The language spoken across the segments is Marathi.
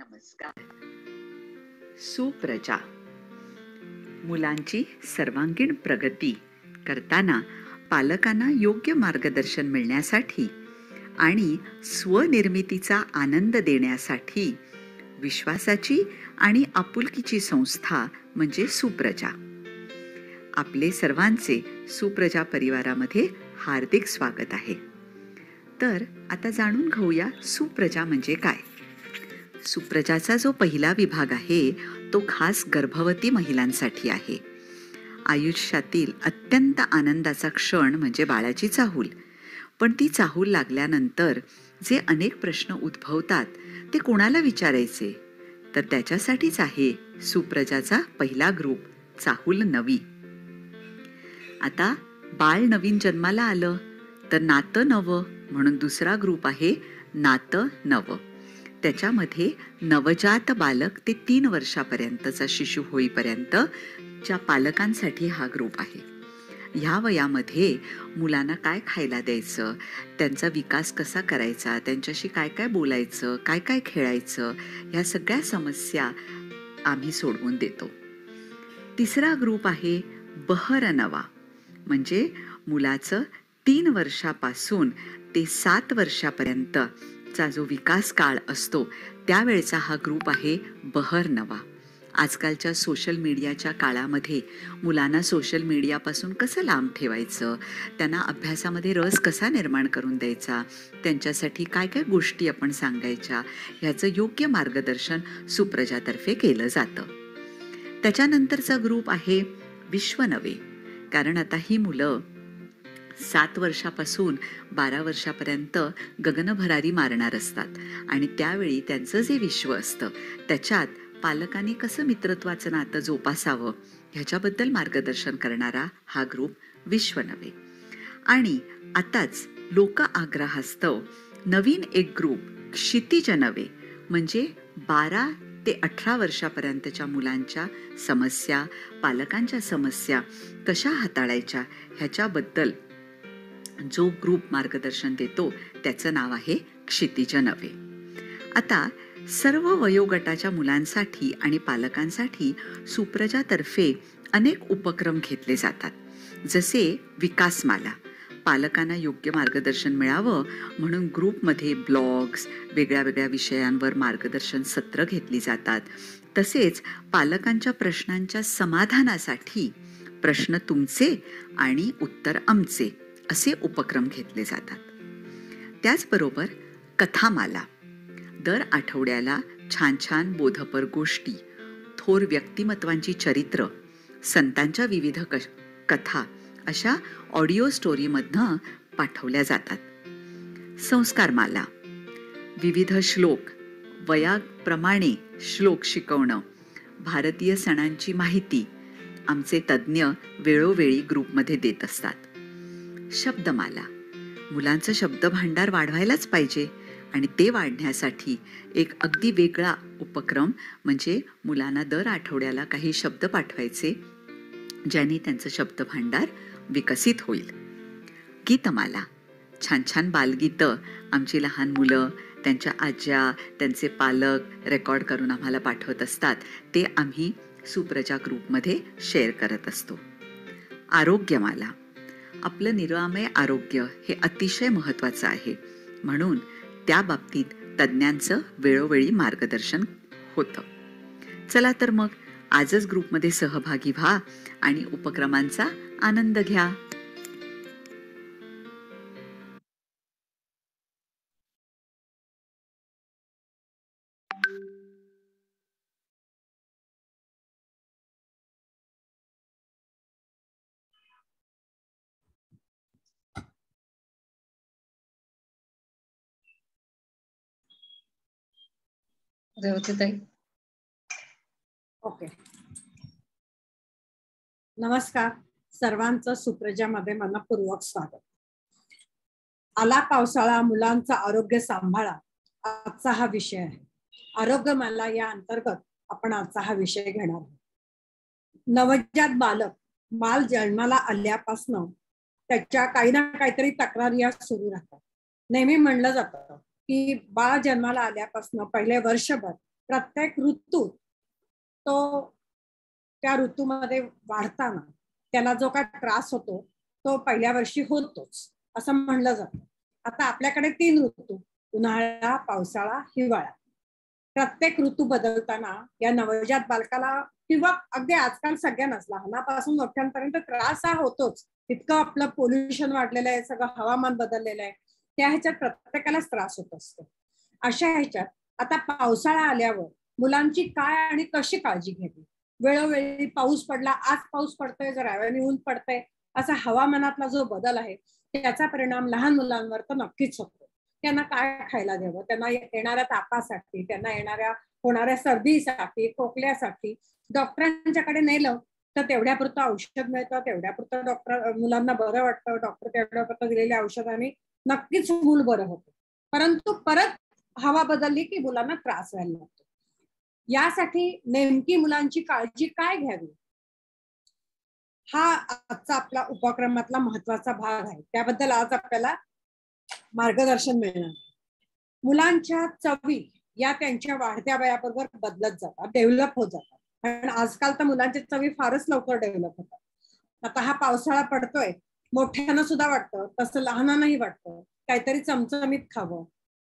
नमस्कार. सुप्रजा. मुलांची सर्वांगीण प्रगती करताना पालकांना योग्य मार्गदर्शन मिळण्यासाठी आणि स्वनिर्मितीचा आनंद देण्यासाठी विश्वासाची आणि आपुलकीची संस्था म्हणजे सुप्रजा. आपले सर्वांचे सुप्रजा परिवारामध्ये हार्दिक स्वागत आहे. तर आता जाणून घेऊया सुप्रजा म्हणजे काय. सुप्रजाचा जो पहिला विभाग आहे तो खास गर्भवती महिलांसाठी आहे. आयुष्यातील अत्यंत आनंदाचा क्षण म्हणजे बाळाची चाहूल. पण ती चाहूल लागल्यानंतर जे अनेक प्रश्न उद्भवतात ते कोणाला विचारायचे, तर त्याच्यासाठीच आहे सुप्रजाचा पहिला ग्रुप, चाहूल नवी. आता बाळ नवीन जन्माला आलं तर नातं नवं म्हणून दुसरा ग्रुप आहे नातं नवं. त्याच्यामध्ये नवजात बालक ते 3 वर्षापर्यंतचा शिशु होईपर्यंत च्या पालकांसाठी हा ग्रुप आहे. ह्या वयामध्ये मुलांना काय खायला द्यायचं, त्यांचा विकास कसा करायचा, त्यांच्याशी काय काय बोलायचं, काय काय खेळायचं, ह्या सगळ्या समस्या आम्ही सोडवून देतो. तिसरा ग्रुप आहे बहरनवा, म्हणजे मुलाचं 3 वर्षापासून ते 7 वर्षापर्यंतचा जो विकास काळ असतो त्यावेळचा हा ग्रुप आहे बहरनवा. आजकालच्या सोशल मीडियाच्या काळामध्ये मुलांना सोशल मीडियापासून कसं लांब ठेवायचं, त्यांना अभ्यासामध्ये रस कसा निर्माण करून द्यायचा, त्यांच्यासाठी काय काय गोष्टी आपण सांगायच्या, ह्याचं योग्य मार्गदर्शन सुप्रजातर्फे केलं जातं. त्याच्यानंतरचा ग्रुप आहे विश्वनवे. कारण आता ही मुलं 7 वर्षापासून 12 वर्षापर्यंत गगनभरारी मारणार असतात आणि त्यावेळी त्यांचं जे विश्व असतं त्याच्यात पालकांनी कसं मित्रत्वाचं नातं जोपासावं ह्याच्याबद्दल मार्गदर्शन करणारा हा ग्रुप विश्वनवे. आणि आताच लोक आग्रहास्तव नवीन एक ग्रुप क्षितिज नवे, म्हणजे 12 ते 18 वर्षापर्यंतच्या मुलांच्या समस्या, पालकांच्या समस्या कशा हाताळायच्या ह्याच्याबद्दल जो ग्रुप मार्गदर्शन देतो त्याचं नाव आहे क्षितिज नवे. आता सर्व वयोगटाच्या मुलांसाठी आणि पालकांसाठी सुप्रजातर्फे अनेक उपक्रम घेतले जातात. जसे विकासमाला, पालकांना योग्य मार्गदर्शन मिळावं म्हणून ग्रुपमध्ये ब्लॉग्स, वेगळ्या वेगळ्या विषयांवर मार्गदर्शन सत्र घेतली जातात. तसेच पालकांच्या प्रश्नांच्या समाधानासाठी प्रश्न तुमचे आणि उत्तर आमचे असे उपक्रम घेतले जातात. त्याचबरोबर कथामाला, दर आठवड्याला छान छान बोधपर गोष्टी, थोर व्यक्तिमत्वांची चरित्र, संतांच्या विविध कथा अशा ऑडिओ स्टोरीमधनं पाठवल्या जातात. संस्कारमाला, विविध श्लोक, वयाप्रमाणे श्लोक शिकवणं, भारतीय सणांची माहिती आमचे तज्ज्ञ वेळोवेळी ग्रुपमध्ये देत असतात. शब्दमाला, मुलांचं शब्द भांडार वाढवायलाच पाहिजे आणि ते वाढण्यासाठी एक अगदी वेगळा उपक्रम म्हणजे मुलांना दर आठवड्याला काही शब्द पाठवायचे ज्यांनी त्यांचं शब्द भांडार विकसित होईल. गीतमाला, छान छान बालगीतं आमची लहान मुलं, त्यांच्या आज्या, त्यांचे पालक रेकॉर्ड करून आम्हाला पाठवत असतात, ते आम्ही सुप्रजा ग्रुपमध्ये शेअर करत असतो. आरोग्यमाला, आपलं निरामय आरोग्य हे अतिशय महत्त्वाचं आहे म्हणून त्या बाबतीत तज्ज्ञांचं वेळोवेळी मार्गदर्शन होतं. चला तर मग आजच ग्रुपमध्ये सहभागी व्हा आणि उपक्रमांचा आनंद घ्या. रेवतीताई. ओके. नमस्कार, सर्वांचं सुप्रजामध्ये मनपूर्वक स्वागत. आला पावसाळा, मुलांचं आरोग्य सांभाळा, आजचा हा विषय आहे. आरोग्यमाला या अंतर्गत आपण आजचा हा विषय घेणार आहोत. नवजात बालक बाल जन्माला आल्यापासनं त्याच्या काही ना काहीतरी तक्रारी या सुरू राहतात. नेहमी म्हणलं जातं की बाळ जन्माला आल्यापासनं पहिले वर्षभर प्रत्येक ऋतूत तो त्या ऋतूमध्ये वाढताना त्याला जो काय त्रास होतो तो पहिल्या वर्षी होतोच असं म्हणलं जातं. आता आपल्याकडे 3 ऋतू, उन्हाळा, पावसाळा, हिवाळा. प्रत्येक ऋतू बदलताना या नवजात बालकाला किंवा अगदी आजकाल सगळ्यांनाच लहानापासून मोठ्यांपर्यंत त्रास हा होतोच. इतकं आपलं पोल्युशन वाढलेलं आहे, सगळं हवामान बदललेलं आहे, त्या ह्याच्यात प्रत्येकालाच त्रास होत असतो. अशा ह्याच्यात आता पावसाळा आल्यावर मुलांची काय आणि कशी काळजी घ्यावी? वेळोवेळी पाऊस पडला, आज पाऊस पडतोय, जरा वेळाने ऊन पडतंय, असा हवामानातला जो बदल आहे त्याचा परिणाम लहान मुलांवर तर नक्कीच होतो. त्यांना काय खायला द्यावं, त्यांना येणाऱ्या तापासाठी, त्यांना होणाऱ्या सर्दीसाठी, खोकल्यासाठी डॉक्टरांच्याकडे नेलं तर तेवढ्यापुरतं औषध मिळतं, तेवढ्यापुरतं मुलांना बरं वाटतं, डॉक्टर तेवढ्यापुरतं दिलेल्या औषधाने नक्कीच मूल बरं होतं. परंतु परत हवा बदलली की मुलांना त्रास व्हायला लागतो. यासाठी नेमकी मुलांची काळजी काय घ्यावी हा आजचा आपला उपक्रमातला महत्वाचा भाग आहे. त्याबद्दल आज आपल्याला मार्गदर्शन मिळणार. मुलांच्या चवी या त्यांच्या वाढत्या वयाबरोबर बदलत जातात, डेव्हलप होत जातात. कारण आजकाल तर मुलांच्या चवी फारच लवकर डेव्हलप होतात. आता हा पावसाळा पडतोय, मोठ्यांना सुद्धा वाटतं, तसं लहानांनाही वाटतं काहीतरी चमचमीत खावं,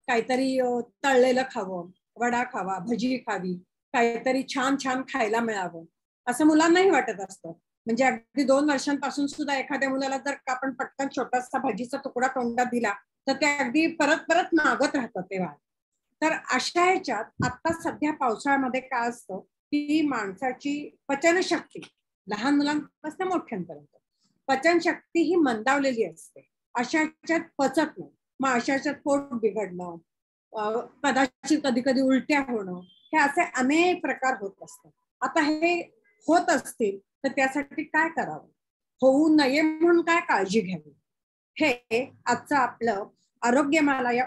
काहीतरी तळलेलं खावं, वडा खावा, भजी खावी, काहीतरी छान छान खायला मिळावं असं मुलांनाही वाटत असतं. म्हणजे अगदी 2 वर्षांपासून सुद्धा एखाद्या मुलाला जर आपण पटकन छोटासा भाजीचा तुकडा तोंडात दिला तर ते अगदी परत परत मागत राहतं तेव्हा. तर अशा ह्याच्यात आता सध्या पावसाळ्यामध्ये काय असतं की माणसाची पचनशक्ती लहान मुलांपासून मोठ्यांपर्यंत पचनशक्ती ही मंदावलेली असते. अशा ह्याच्यात पचत नाही. मग अशा ह्याच्यात पोट बिघडणं, कदाचित कधी कधी उलट्या होणं, हे असे अनेक प्रकार होत असतात. आता हे होत असतील तर त्यासाठी काय करावं, होऊ नये म्हणून काय काळजी घ्यावी, हे आजचं आपलं आरोग्यमाला या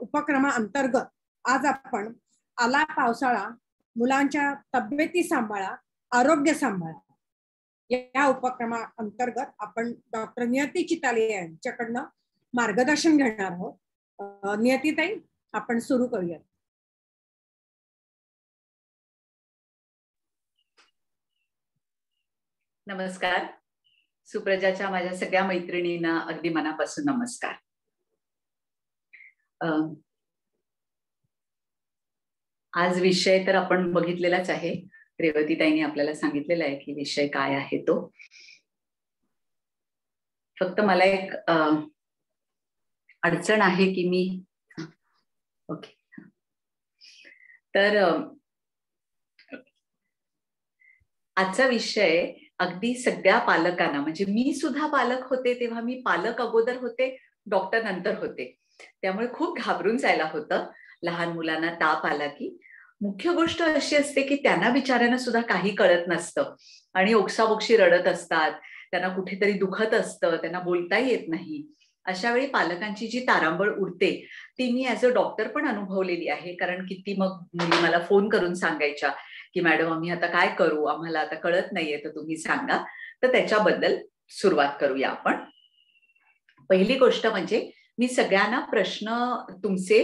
उपक्रमाअंतर्गत आज आपण आला पावसाळा, मुलांच्या तब्येती सांभाळा, आरोग्य सांभाळा या उपक्रमाअंतर्गत आपण डॉक्टर नियती चिताले यांच्याकडनं मार्गदर्शन घेणार आहोत. नियतीताई, आपण सुरू करूया. नमस्कार. सुप्रजाच्या माझ्या सगळ्या मैत्रिणींना अगदी मनापासून नमस्कार. आज विषय तर आपण बघितलेलाच आहे. रेवतीताईंनी आपल्याला सांगितलेला आहे की विषय काय आहे तो. फक्त मला एक अडचण आहे की मी ओके तर आजचा विषय अगदी सगळ्या पालकांना, म्हणजे मी सुद्धा पालक होते तेव्हा मी पालक अगोदर होते, डॉक्टर नंतर होते, त्यामुळे खूप घाबरून जायला होतं. लहान मुलांना ताप आला की मुख्य गोष्ट अशी असते की त्यांना बिचाऱ्यांना सुद्धा काही कळत नसतं आणि ओक्साबोक्शी रडत असतात, त्यांना कुठेतरी दुखत असतं, त्यांना बोलता येत नाही. अशा वेळी पालकांची जी तारांबळ उडते ती मी ऍज अ डॉक्टर पण अनुभवलेली आहे. कारण किती मग मुली मला फोन करून सांगायच्या की मॅडम आम्ही आता काय करू, आम्हाला आता कळत नाहीये, तर तुम्ही सांगा. तर त्याच्याबद्दल सुरुवात करूया आपण. पहिली गोष्ट म्हणजे मी सगळ्यांना प्रश्न तुमचे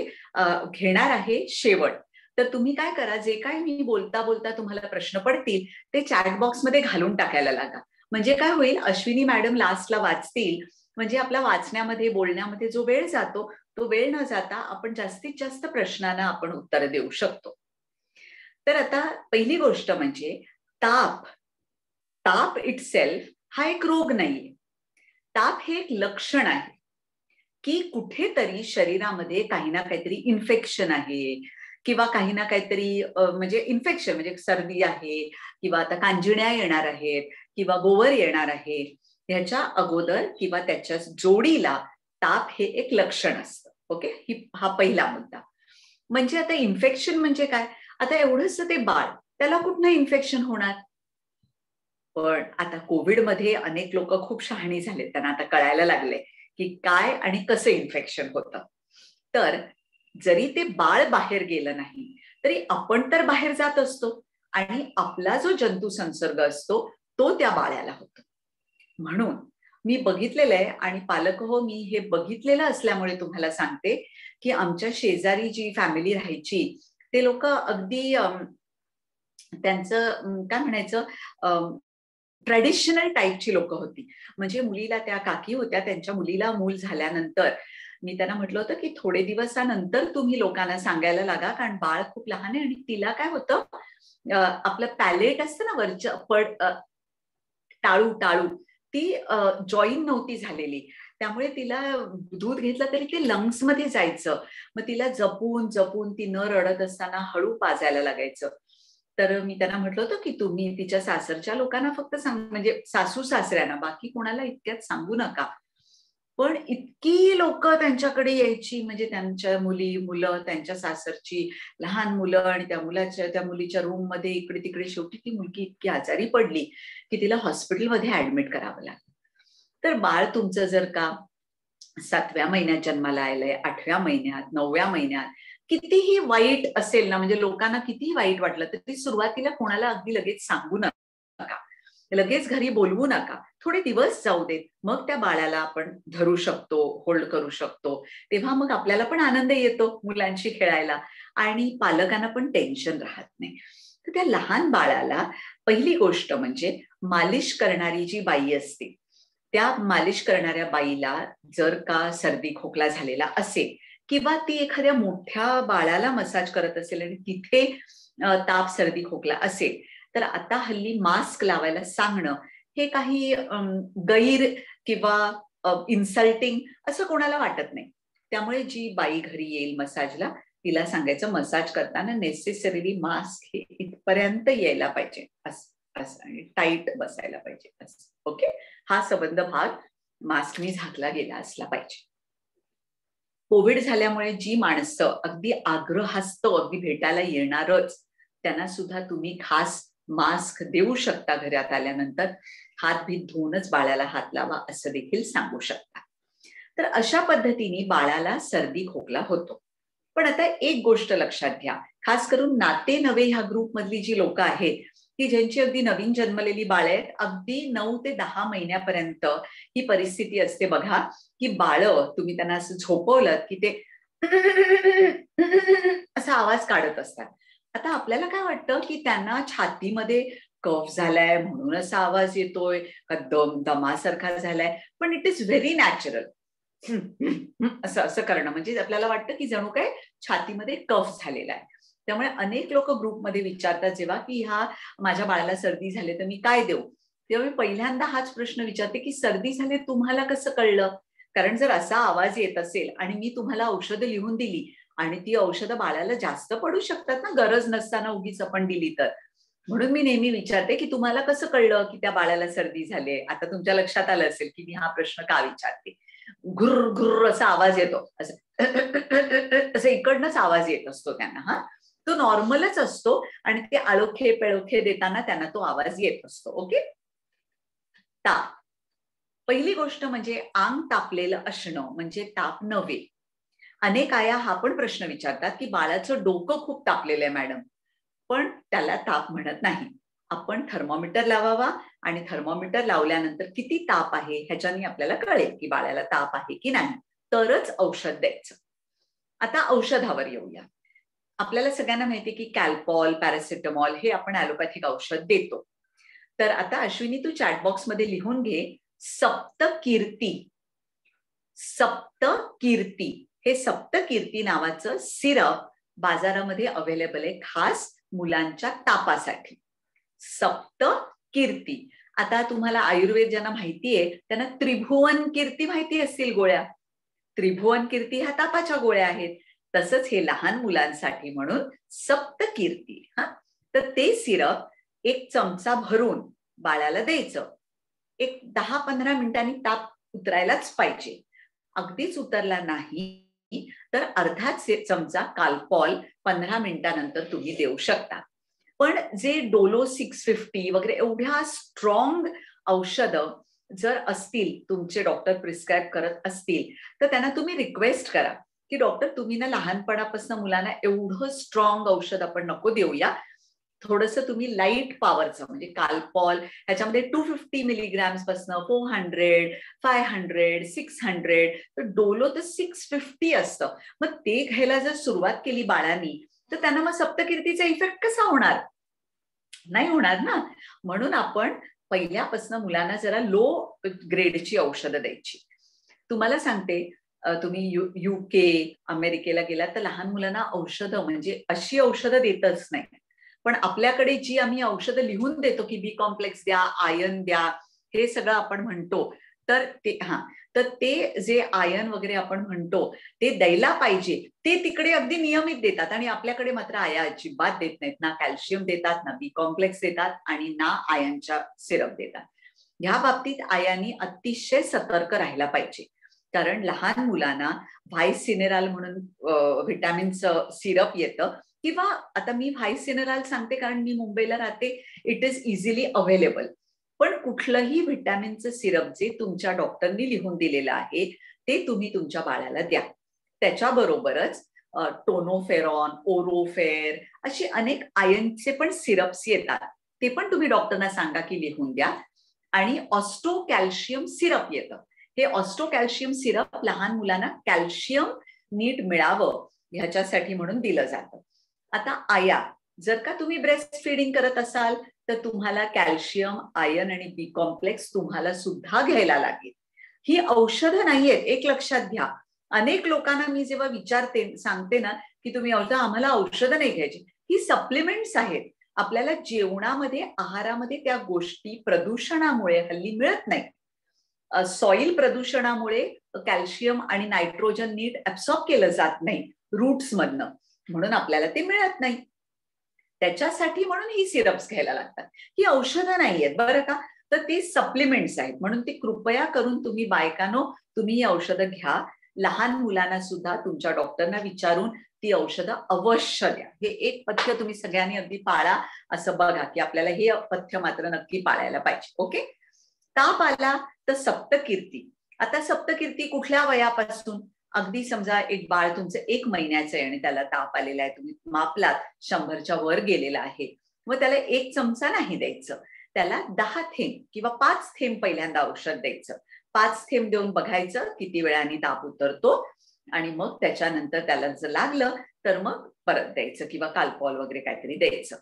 घेणार आहे शेवट. तर तुम्ही काय करा, जे काय मी बोलता बोलता तुम्हाला प्रश्न पडतील ते चॅट बॉक्समध्ये घालून टाकायला लागा. म्हणजे काय होईल, अश्विनी मॅडम लास्टला वाचतील, म्हणजे आपल्या वाचण्यामध्ये बोलण्यामध्ये जो वेळ जातो तो वेळ न जाता आपण जास्तीत जास्त प्रश्नांना आपण उत्तर देऊ शकतो. तर आता पहिली गोष्ट म्हणजे ताप. ताप इटसेल्फ हा एक रोग नाहीये. ताप हे एक लक्षण आहे की कुठेतरी शरीरामध्ये काही ना काहीतरी इन्फेक्शन आहे किंवा काही ना काहीतरी म्हणजे इन्फेक्शन म्हणजे सर्दी आहे किंवा आता कांजिण्या येणार आहेत किंवा गोवर येणार आहे, ह्याच्या अगोदर किंवा त्याच्या जोडीला ताप हे एक लक्षण असतं. ओके, हा पहिला मुद्दा. म्हणजे आता इन्फेक्शन म्हणजे काय, आता एवढंच ते बाळ, त्याला कुठनं इन्फेक्शन होणार. पण आता कोविडमध्ये अनेक लोक खूप शहाणी झाले, त्यांना आता कळायला लागले की काय आणि कसं इन्फेक्शन होतं. तर जरी ते बाळ बाहेर गेलं नाही तरी आपण तर बाहेर जात असतो आणि आपला जो जंतू संसर्ग असतो तो त्या बाळाला होतो. म्हणून मी बघितलेलं आहे आणि पालक हो, मी हे बघितलेलं असल्यामुळे तुम्हाला सांगते की आमच्या शेजारी जी फॅमिली राहायची ते लोक अगदी त्यांचं काय म्हणायचं, ट्रेडिशनल टाईपची लोक होती. म्हणजे मुलीला, त्या काकी होत्या, त्यांच्या मुलीला मूल झाल्यानंतर मी त्यांना म्हटलं होतं की थोडे दिवसानंतर तुम्ही लोकांना सांगायला लागा, कारण बाळ खूप लहान आहे आणि तिला काय होतं, आपलं पॅलेट असतं ना वरच्या टाळू टाळू ती जॉईन नव्हती झालेली, त्यामुळे तिला दूध घेतलं तरी ते लंग्स मध्ये जायचं. मग तिला जपून जपून ती न रडत असताना हळू पाजायला लागायचं. तर मी त्यांना म्हटलं होतं की तुम्ही तिच्या सासरच्या लोकांना फक्त सांग, म्हणजे सासू सासऱ्यांना, बाकी कोणाला इतक्यात सांगू नका. पण इतकी लोक त्यांच्याकडे यायची, म्हणजे त्यांच्या मुलं, त्यांच्या सासरची लहान मुलं, आणि त्या मुलीच्या रूम मध्ये इकडे तिकडे. शेवटी ती मुलगी इतकी आजारी पडली की तिला हॉस्पिटलमध्ये ऍडमिट करावं लागलं. तर बाळ तुमचं जर का 7व्या महिन्यात जन्माला आलंय, 8व्या महिन्यात, 9व्या महिन्यात, कितीही वाईट असेल ना, म्हणजे लोकांना कितीही वाईट वाटलं तरी सुरुवातीला कोणाला अगदी लगेच सांगू नका, लगेच घरी बोलवू नका. थोडे दिवस जाऊ देत, मग त्या बाळाला आपण धरू शकतो, होल्ड करू शकतो. तेव्हा मग आपल्याला पण आनंद येतो मुलांशी खेळायला, आणि पालकांना पण टेन्शन राहत नाही. तर त्या लहान बाळाला पहिली गोष्ट म्हणजे मालिश करणारी जी बाई असते, त्या मालिश करणाऱ्या बाईला जर का सर्दी खोकला झालेला असेल, किंवा ती एखाद्या मोठ्या बाळाला मसाज करत असेल आणि तिथे ताप सर्दी खोकला असेल, तर आता हल्ली मास्क लावायला सांगणं हे काही गैर किंवा इन्सल्टिंग असं कोणाला वाटत नाही. त्यामुळे जी बाई घरी येईल मसाजला, तिला सांगायचं मसाज करताना नेसेसरीली मास्क हे इथपर्यंत यायला पाहिजे, असं आणि टाईट बसायला पाहिजे असं. ओके, हा संबंध भाग मास्कनी झाकला गेला असला पाहिजे. कोविड झाल्यामुळे जी माणसं अगदी आग्रहास्तव अगदी भेटायला येणारच, त्यांना सुद्धा तुम्ही खास मास्क देऊ शकता. घरात आल्यानंतर हात भीत धुवूनच बाळाला हात लावा असं देखील सांगू शकता. तर अशा पद्धतीने बाळाला सर्दी खोकला होतो. पण आता एक गोष्ट लक्षात घ्या, खास करून नाते नवे ह्या ग्रुप मधली जी लोक आहेत की ज्यांची अगदी नवीन जन्मलेली बाळ आहेत, अगदी 9 ते 10 महिन्यापर्यंत ही परिस्थिती असते बघा, की बाळ तुम्ही त्यांना असं झोपवलं की ते असा आवाज काढत असतात. आता आपल्याला काय वाटतं की त्यांना छातीमध्ये कफ झालाय म्हणून असा आवाज येतोय, का दमासारखा झालाय, पण इट इज व्हेरी नॅचरल. असं असं करणं म्हणजे आपल्याला वाटतं की जणू काय छातीमध्ये कफ झालेला आहे. त्यामुळे अनेक लोक ग्रुपमध्ये विचारतात जेव्हा की माझ्या बाळाला सर्दी झाली तर मी काय देऊ, तेव्हा मी पहिल्यांदा हाच प्रश्न विचारते की सर्दी झाली तुम्हाला कसं कळलं? कारण जर असा आवाज येत असेल आणि मी तुम्हाला औषधं लिहून दिली आणि ती औषधं बाळाला जास्त पडू शकतात ना, गरज नसताना उगीच आपण दिली तर. म्हणून मी नेहमी विचारते की तुम्हाला कसं कळलं की त्या बाळाला सर्दी झाली? आता तुमच्या लक्षात आलं असेल की मी हा प्रश्न का विचारते. घुर्र घुर्र असा आवाज येतो, असं इकडनंच आवाज येत असतो त्यांना. हा, तो नॉर्मलच असतो आणि ते आळोखे पेळोखे देताना त्यांना तो आवाज येत असतो. ओके. ताप, पहिली गोष्ट म्हणजे अंग तापलेलं असणं म्हणजे ताप नव्हे. अनेक आया हा पण प्रश्न विचारतात की बाळाचं डोकं खूप तापलेलं आहे मॅडम, पण त्याला ताप म्हणत नाही. आपण थर्मोमीटर लावावा आणि थर्मोमीटर लावल्यानंतर किती ताप आहे ह्याच्याने आपल्याला कळेल की बाळाला ताप आहे की नाही, तरच औषध द्यायचं. आता औषधावर येऊया. आपल्याला सगळ्यांना माहिती की कॅल्पॉल, पॅरासिटामॉल हे आपण ॲलोपॅथिक औषध देतो. तर आता अश्विनी तू चॅटबॉक्स मध्ये लिहून घे, सप्तकीर्ती. सप्तकीर्ती हे सप्तकीर्ती नावाचं सिरप बाजारामध्ये अवेलेबल आहे, खास मुलांच्या तापासाठी. सप्तकीर्ती. आता तुम्हाला आयुर्वेद ज्यांना माहितीये त्यांना त्रिभुवन कीर्ती माहिती असतील गोळ्या. त्रिभुवन कीर्ती ह्या तापाच्या गोळ्या आहेत. तसंच हे लहान मुलांसाठी म्हणून सप्तकीर्ती. तर ते सिरप 1 चमचा भरून बाळाला द्यायचं. एक 10-15 मिनिटांनी ताप उतरायलाच पाहिजे. अगदीच उतरला नाही तर अर्धा चमचा काल्पॉल 15 मिनिटानंतर तुम्ही देऊ शकता. पण जे डोलो 650 वगैरे एवढ्या स्ट्रॉंग औषधं जर असतील, तुमचे डॉक्टर प्रिस्क्राईब करत असतील, तर त्यांना तुम्ही रिक्वेस्ट करा की डॉक्टर तुम्ही ना लहानपणापासून मुलांना एवढं स्ट्रॉंग औषध आपण नको देऊया, थोडंसं तुम्ही लाईट पॉवरचं म्हणजे काल्पॉल ह्याच्यामध्ये 250 मिलीग्रॅम्स पासून 400, 500, 600, तर डोलो तर 650 असतं. मग ते घ्यायला जर सुरुवात केली बाळांनी तर त्यांना मग सप्तकीर्तीचा इफेक्ट कसा होणार? नाही होणार ना. म्हणून आपण पहिल्यापासून मुलांना जरा लो ग्रेडची औषधं द्यायची. तुम्हाला सांगते, तुम्ही UK अमेरिकेला गेला तर लहान मुलांना औषधं म्हणजे अशी औषधं देतच नाही. पण आपल्याकडे जी आम्ही औषधं लिहून देतो की बी कॉम्प्लेक्स द्या, आयर्न द्या, हे सगळं आपण म्हणतो, तर ते जे आयर्न वगैरे आपण म्हणतो ते द्यायला पाहिजे ते तिकडे अगदी नियमित देतात. आणि आपल्याकडे मात्र आया अजिबात देत नाहीत. ना कॅल्शियम देतात, ना बी कॉम्प्लेक्स देतात आणि ना आयर्नच्या सिरप देतात. ह्या बाबतीत आयांनी अतिशय सतर्क राहायला पाहिजे. कारण लहान मुलांना व्हायसिनेराल म्हणून व्हिटॅमिनचं सिरप येतं, किंवा आता मी व्हायसिनेराल सांगते कारण मी मुंबईला राहते, इट इज इझिली अवेलेबल. पण कुठलंही व्हिटॅमिनचं सिरप जे तुमच्या डॉक्टरनी लिहून दिलेलं आहे ते तुम्ही तुमच्या बाळाला द्या. त्याच्याबरोबरच टोनोफेरॉन, ओरोफेर असे अनेक आयर्नचे पण सिरप्स येतात, ते पण तुम्ही डॉक्टरना सांगा की लिहून द्या. आणि ऑस्टो कॅल्शियम सिरप येतं. हे ऑस्टो कॅल्शियम सिरप लहान मुलांना कॅल्शियम नीट मिळावं ह्याच्यासाठी म्हणून दिलं जातं. आता आया, जर का तुम्ही ब्रेस्ट फीडिंग करत असाल तर तुम्हाला कॅल्शियम, आयर्न आणि बी कॉम्प्लेक्स तुम्हाला सुद्धा घ्यायला लागेल. ही औषधं नाहीयेत, एक लक्षात घ्या. अनेक लोकांना मी जेव्हा विचारते, सांगते ना की तुम्ही आम्हाला औषधं नाही घ्यायची, ही सप्लिमेंट्स आहेत. आपल्याला जेवणामध्ये, आहारामध्ये त्या गोष्टी प्रदूषणामुळे हल्ली मिळत नाही. सॉइल प्रदूषणामुळे कॅल्शियम आणि नायट्रोजन नीट ऍब्सॉर्ब केलं जात नाही रूट्स मधनं, म्हणून आपल्याला ते मिळत नाही. त्याच्यासाठी म्हणून ही सिरप्स घ्यायला लागतात. ही औषधं नाहीयेत बरं का, तर ते सप्लिमेंट्स आहेत. म्हणून ती कृपया करून तुम्ही बायकांनो, तुम्ही ही औषधं घ्या. लहान मुलांना सुद्धा तुमच्या डॉक्टरना विचारून ती औषधं अवश्य द्या. हे एक पथ्य तुम्ही सगळ्यांनी अगदी पाळा. असं बघा की आपल्याला हे पथ्य मात्र नक्की पाळायला पाहिजे. ओके. ताप आला तर सप्तकीर्ती. आता सप्तकीर्ती कुठल्या वयापासून? अगदी समजा एक बाळ तुमचं 1 महिन्याचं आहे आणि त्याला ताप आलेला आहे, तुम्ही मापलात 100च्या वर गेलेला आहे, मग त्याला 1 चमचा नाही द्यायचं, त्याला 10 थेंब किंवा 5 थेंब पहिल्यांदा औषध द्यायचं. 5 थेंब देऊन बघायचं किती वेळाने ताप उतरतो, आणि मग त्याच्यानंतर त्याला जर लागलं तर मग परत द्यायचं किंवा कालपॉल वगैरे काहीतरी द्यायचं.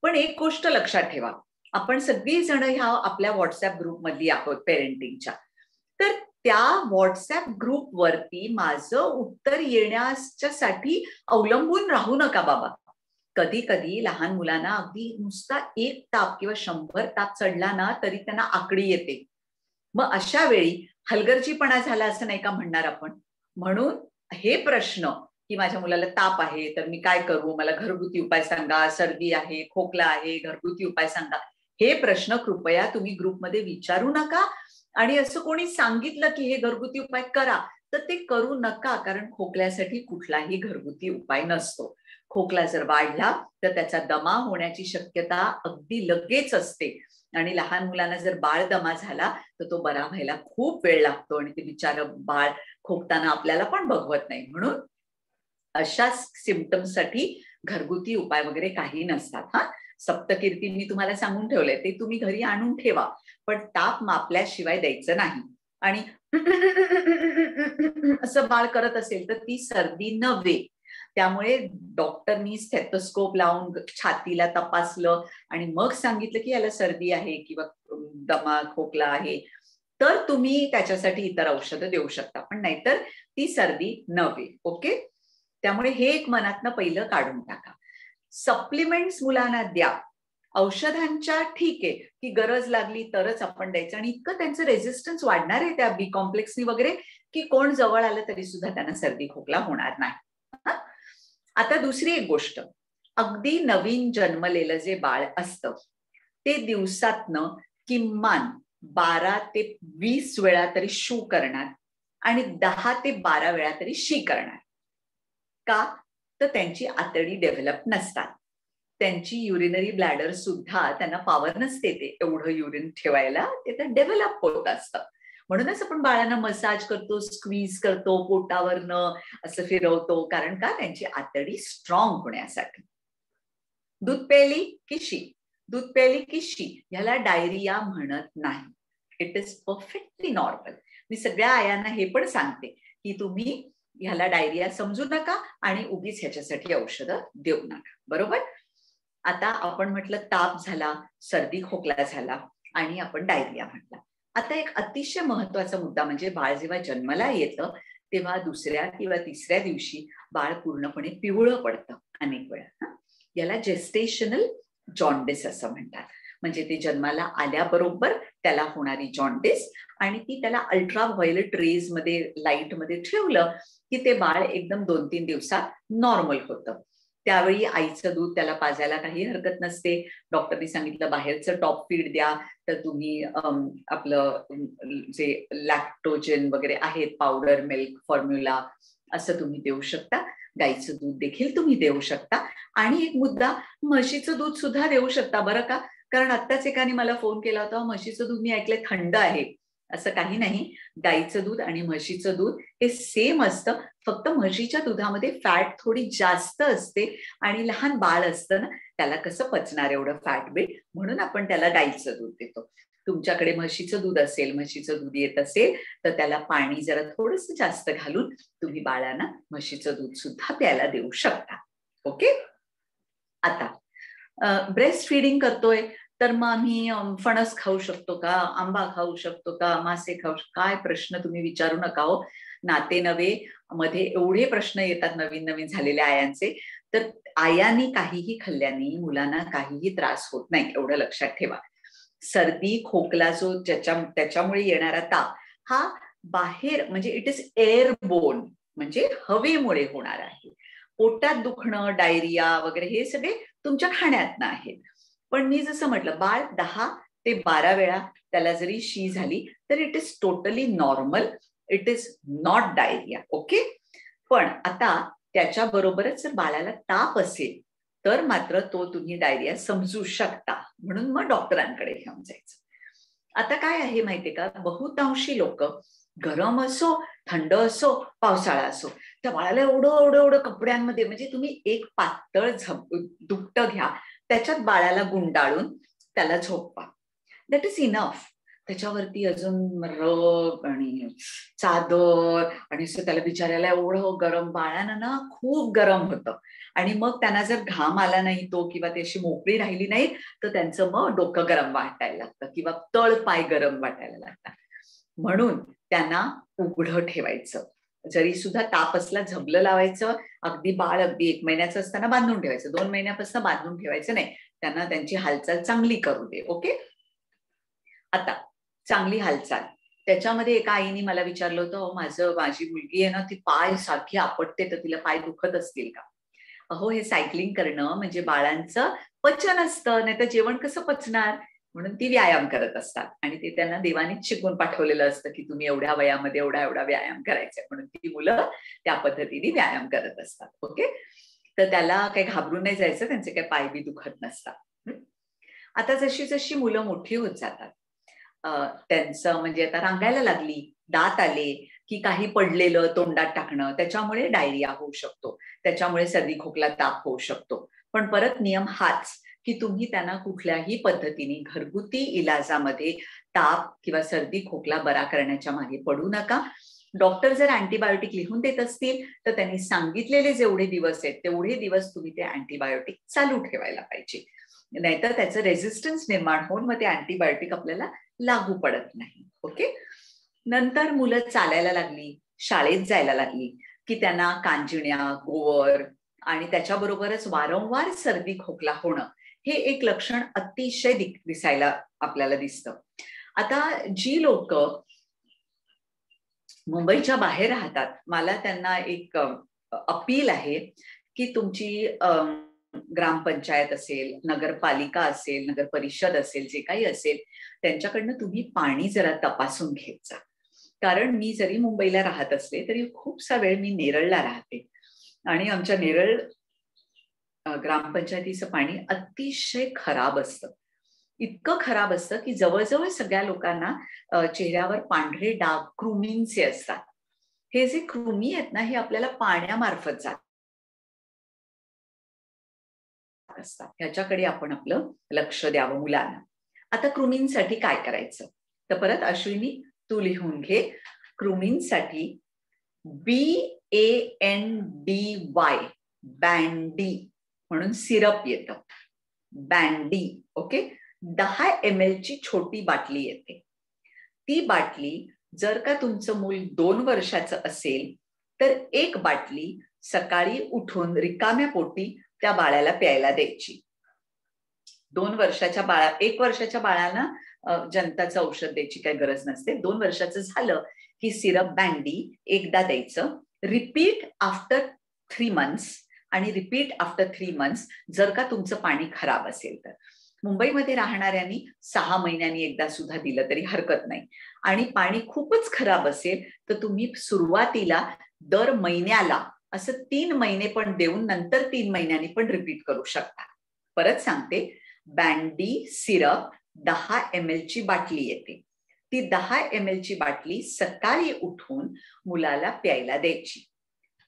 पण एक गोष्ट लक्षात ठेवा, आपण सगळी जण ह्या आपल्या व्हॉट्सअप ग्रुप मधली आहोत पेरेंटिंगच्या, तर त्या व्हॉट्सअप ग्रुप वरती माझं उत्तर येण्यासाठी अवलंबून राहू नका बाबा. कधी कधी लहान मुलांना अगदी नुसता 1 ताप किंवा 100 ताप चढला ना तरी त्यांना आकडी येते. मग अशा वेळी हलगर्जीपणा झाला असं नाही का म्हणणार आपण. म्हणून हे प्रश्न की माझ्या मुलाला ताप आहे तर मी काय करू, मला घरगुती उपाय सांगा, सर्दी आहे, खोकला आहे, घरगुती उपाय सांगा, हे प्रश्न कृपया तुम्ही ग्रुपमध्ये विचारू नका. आणि असं कोणी सांगितलं की हे घरगुती उपाय करा तर ते करू नका, कारण खोकल्यासाठी कुठलाही घरगुती उपाय नसतो. खोकला जर वाढला तर त्याचा दमा होण्याची शक्यता अगदी लगेच असते. आणि लहान मुलांना जर बाळ दमा झाला तर तो बरा व्हायला खूप वेळ लागतो आणि ते बिचारं बाळ खोकताना आपल्याला पण बघवत नाही. म्हणून अशा सिम्पटम्ससाठी घरगुती उपाय वगैरे काही नसतात. सप्तकीर्ती मी तुम्हाला सांगून ठेवलंय, ते तुम्ही घरी आणून ठेवा, पण ताप मापल्याशिवाय द्यायचं नाही. आणि असं बाळ करत असेल तर ती सर्दी नव्हे. त्यामुळे डॉक्टरनी स्टेथोस्कोप लावून छातीला तपासलं आणि मग सांगितलं की याला सर्दी आहे किंवा दमा खोकला आहे, तर तुम्ही त्याच्यासाठी इतर औषधं देऊ शकता, पण नाहीतर ती सर्दी नव्हे. ओके. त्यामुळे हे एक मनातनं पहिलं काढून टाका. सप्लिमेंट्स मुलांना द्या. औषधांच्या ठीक आहे की गरज लागली तरच आपण द्यायचं, आणि इतकं त्यांचं रेझिस्टन्स वाढणार आहे त्या बी कॉम्प्लेक्सनी वगैरे की कोण जवळ आलं तरी सुद्धा त्यांना सर्दी खोकला होणार नाही. आता दुसरी एक गोष्ट, अगदी नवीन जन्मलेलं जे बाळ असतं ते दिवसातनं किमान 12 ते 20 वेळा तरी शू करणार आणि 10 ते 12 वेळा तरी शी करणार. का? तर त्यांची आतडी डेव्हलप नसतात. त्यांची युरिनरी ब्लॅडर सुद्धा त्यांना पॉवर नसते ते एवढं युरिन ठेवायला, ते तर डेव्हलप होत असतं. म्हणूनच आपण बाळांना मसाज करतो, स्क्वीज करतो, पोटावरनं असं फिरवतो, कारण का? त्यांची आतडी स्ट्रॉंग होण्यासाठी. दूध प्यायली की शी, दूध प्यायली की शी, ह्याला डायरिया म्हणत नाही. It is perfectly normal. मी सगळ्या आयांना हे पण सांगते की तुम्ही ह्याला डायरिया समजू नका आणि उगीच ह्याच्यासाठी औषधं देऊ नका. बरोबर. आता आपण म्हटलं ताप झाला, सर्दी खोकला झाला आणि आपण डायरिया म्हटला. आता एक अतिशय महत्वाचा मुद्दा म्हणजे बाळ जेव्हा जन्माला येतं तेव्हा दुसऱ्या किंवा तिसऱ्या दिवशी बाळ पूर्णपणे पिवळं पडतं अनेक वेळा. याला जेस्टेशनल जॉन्डिस असं म्हणतात. म्हणजे ते जन्माला आल्याबरोबर त्याला होणारी जॉन्डिस आणि ती त्याला अल्ट्राव्हायोलेट रेज मध्ये लाईट मध्ये ठेवलं की ते बाळ एकदम 2-3 दिवसात नॉर्मल होतं. त्यावेळी आईचं दूध त्याला पाजायला काही हरकत नसते. डॉक्टरनी सांगितलं बाहेरचं टॉप फीड द्या तर तुम्ही आपलं जे लॅक्टोजेन वगैरे आहेत, पावडर मिल्क फॉर्म्युला असं तुम्ही देऊ शकता. गाईचं दूध देखील तुम्ही देऊ शकता. आणि एक मुद्दा, म्हशीचं दूध सुद्धा देऊ शकता बरं का. कारण आत्ताच एकाने मला फोन केला होता, म्हशीचं दूध मी ऐकलंय थंड आहे. असं काही नाही. गाईचं दूध आणि म्हशीचं दूध हे सेम असतं. फक्त म्हशीच्या दुधामध्ये फॅट थोडी जास्त असते आणि लहान बाळ असतं ना, त्याला कसं पचणार एवढं फॅट बीट, म्हणून आपण त्याला गाईचं दूध देतो. तुमच्याकडे म्हशीचं दूध असेल, म्हशीचं दूध येत असेल तर त्याला पाणी जरा थोडंसं जास्त घालून तुम्ही बाळांना म्हशीचं दूध सुद्धा प्यायला देऊ शकता. ओके. आता ब्रेस्ट फिडिंग करतोय तर मग आम्ही फणस खाऊ शकतो का, आंबा खाऊ शकतो का, मासे खाऊ शकतो, काय प्रश्न तुम्ही विचारू नका हो. नाते नवे मध्ये एवढे प्रश्न येतात नवीन नवीन झालेल्या आयांचे. तर आयांनी काहीही खाल्ल्याने मुलांना काहीही त्रास होत नाही, एवढं लक्षात ठेवा. सर्दी खोकला जो त्याच्यामुळे येणारा ताप हा बाहेर म्हणजे इट इज एअरबोर्न, म्हणजे हवेमुळे होणार आहे. पोटात दुखणं, डायरिया वगैरे हे सगळे तुमच्या खाण्यातनं आहेत. पण मी जसं म्हटलं, बाळ 10 ते 12 वेळा त्याला जरी शी झाली तर it is totally normal, it is not diarrhoea. Okay. पण आता त्याच्याबरोबरच जर बाळाला ताप असेल तर मात्र तो तुम्ही डायरिया समजू शकता, म्हणून मग डॉक्टरांकडे घेऊन जायचं. आता काय आहे माहितीये का, बहुतांशी लोक गरम असो, थंड असो, पावसाळा असो, त्या बाळाला एवढं एवढं एवढं कपड्यांमध्ये, म्हणजे तुम्ही एक पातळ दुपटं घ्या, त्याच्यात बाळाला गुंडाळून त्याला झोपवा. That is enough. त्याच्यावरती अजून रग आणि चादर आणि त्याला बिचारायला एवढं गरम, बाळांना ना खूप गरम होतं. आणि मग त्यांना जर घाम आला नाही तो किंवा ती अशी मोकळी राहिली नाही तर त्यांचं मग डोकं गरम वाटायला लागतं किंवा तळ पाय गरम वाटायला लागतात. म्हणून त्यांना उघडं ठेवायचं. जरी सुद्धा ताप असला झबलं लावायचं. अगदी बाळ अगदी 1 महिन्याचं असताना बांधून ठेवायचं, 2 महिन्यापासून बांधून ठेवायचं नाही. त्यांना त्यांची हालचाल चांगली करू दे. ओके. आता चांगली हालचाल, त्याच्यामध्ये एका आईने मला विचारलं होतं, माझी मुलगी आहे ना, ती पाय सारखी आपटते तर तिला पाय दुखत असतील का. अहो, हे सायकलिंग करणं म्हणजे बाळांचं पचन असतं, नाही तर जेवण कसं पचणार. म्हणून ती व्यायाम करत असतात आणि ते त्यांना देवानीच शिकून पाठवलेलं असतं की तुम्ही एवढ्या वयामध्ये एवढा एवढा व्यायाम करायचा, म्हणून ती मुलं त्या पद्धतीने व्यायाम करत असतात. ओके. तर त्याला काही घाबरून नाही जायचं, त्यांचे काही पाय बी दुखत नसतात. आता जशी जशी मुलं मोठी होत जातात त्यांचं म्हणजे आता रांगायला लागली, दात आले की काही पडलेलं तोंडात टाकणं, त्याच्यामुळे डायरिया होऊ शकतो, त्याच्यामुळे सर्दी खोकला ताप होऊ शकतो. पण परत नियम हाच की तुम्ही त्यांना कुठल्याही पद्धतीने घरगुती इलाजामध्ये ताप किंवा सर्दी खोकला बरा करण्याच्या मागे पडू नका. डॉक्टर जर अँटीबायोटिक लिहून देत असतील तर त्यांनी सांगितलेले जेवढे दिवस आहेत तेवढे दिवस तुम्ही ते अँटीबायोटिक चालू ठेवायला पाहिजे, नाहीतर त्याचं रेझिस्टन्स निर्माण होऊन मग ते अँटीबायोटिक आपल्याला लागू पडत नाही. ओके. नंतर मुलं चालायला लागली, शाळेत जायला लागली की त्यांना कांजिण्या, गोवर आणि त्याच्याबरोबरच वारंवार सर्दी खोकला होणं हे एक लक्षण अतिशय दिसायला आपल्याला दिसतं. आता जी लोक मुंबईच्या बाहेर राहतात, मला त्यांना एक अपील आहे की तुमची ग्रामपंचायत असेल, नगरपालिका असेल, नगर परिषद असेल, जे काही असेल त्यांच्याकडनं तुम्ही पाणी जरा तपासून घेत जा. कारण मी जरी मुंबईला राहत असले तरी खूपसा वेळ मी नेरळला राहते आणि आमच्या नेरळ ग्रामपंचायतीचं पाणी अतिशय खराब असतं. इतकं खराब असतं की जवळजवळ सगळ्या लोकांना चेहऱ्यावर पांढरे डाग कृमींचे असतात. हे जे कृमी आहेत ना, हे आपल्याला पाण्यामार्फत जातात असतात. ह्याच्याकडे आपण आपलं लक्ष द्यावं मुलांना. आता कृमींसाठी काय करायचं तर परत अश्विनी तू लिहून घे. कृमींसाठी BANDY, बँडी म्हणून सिरप येतं, बँडी. ओके, 10 ml ची छोटी बाटली येते. ती बाटली जर का तुमचं मूल 2 वर्षाचं असेल तर एक बाटली सकाळी उठून रिकाम्या पोटी त्या बाळाला प्यायला द्यायची. 1 वर्षाच्या बाळाला जंताचं औषध द्यायची काही गरज नसते. 2 वर्षाचं झालं की सिरप बँडी एकदा द्यायचं, रिपीट आफ्टर 3 months, आणि रिपीट आफ्टर 3 months जर का तुमचं पाणी खराब असेल तर. मुंबईमध्ये राहणाऱ्यांनी 6 महिन्यांनी एकदा सुद्धा दिलं तरी हरकत नाही. आणि पाणी खूपच खराब असेल तर तुम्ही सुरुवातीला दर महिन्याला असं 3 महिने पण देऊन नंतर 3 महिन्यांनी पण रिपीट करू शकता. परत सांगते, बँडी सिरप 10 ml ची बाटली येते. ती 10 ml ची बाटली सकाळी उठून मुलाला प्यायला द्यायची.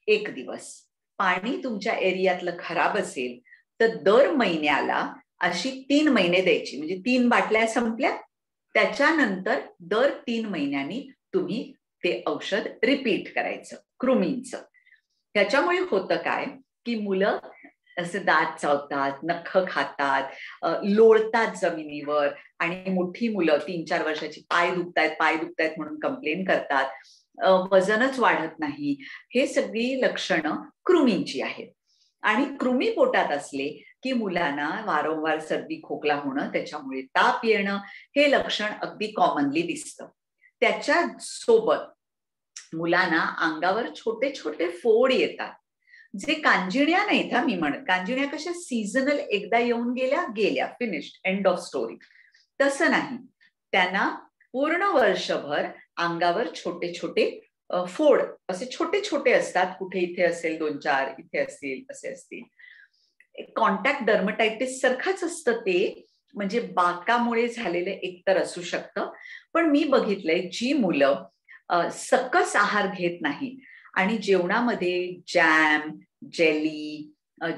1 दिवस. पाणी तुमच्या एरियातलं खराब असेल तर दर महिन्याला अशी 3 महिने द्यायची. म्हणजे 3 बाटल्या संपल्या, त्याच्यानंतर दर 3 महिन्यांनी तुम्ही ते औषध रिपीट करायचं, कृमींचं. त्याच्यामुळे होतं काय की मुलं असे दात चावतात, नख खातात, लोळतात जमिनीवर, आणि मोठी मुलं 3-4 वर्षाची पाय दुखतायत म्हणून कंप्लेन करतात, वजनच वाढत नाही. हे सगळी लक्षणं कृमींची आहेत. आणि कृमी पोटात असले की मुलांना वारंवार सर्दी खोकला होणं, त्याच्यामुळे ताप येणं, हे लक्षण अगदी कॉमनली दिसतं. त्याच्या सोबत मुलांना अंगावर छोटे छोटे फोड येतात, जे कांजिण्या नाहीत. मी म्हणत, कांजिण्या कशा सीझनल एकदा येऊन गेल्या, फिनिश्ड, एंड ऑफ स्टोरी. तसं नाही, त्यांना पूर्ण वर्षभर अंगावर छोटे छोटे फोड असे छोटे छोटे असतात. कुठे इथे असेल 2-4, इथे असतील, असे असतील. कॉन्टॅक्ट डर्मटायटिस सारखंच असतं ते, म्हणजे बाकामुळे झालेलं एकतर असू शकतं. पण मी बघितलंय जी मुलं सकस आहार घेत नाही आणि जेवणामध्ये जॅम, जेली,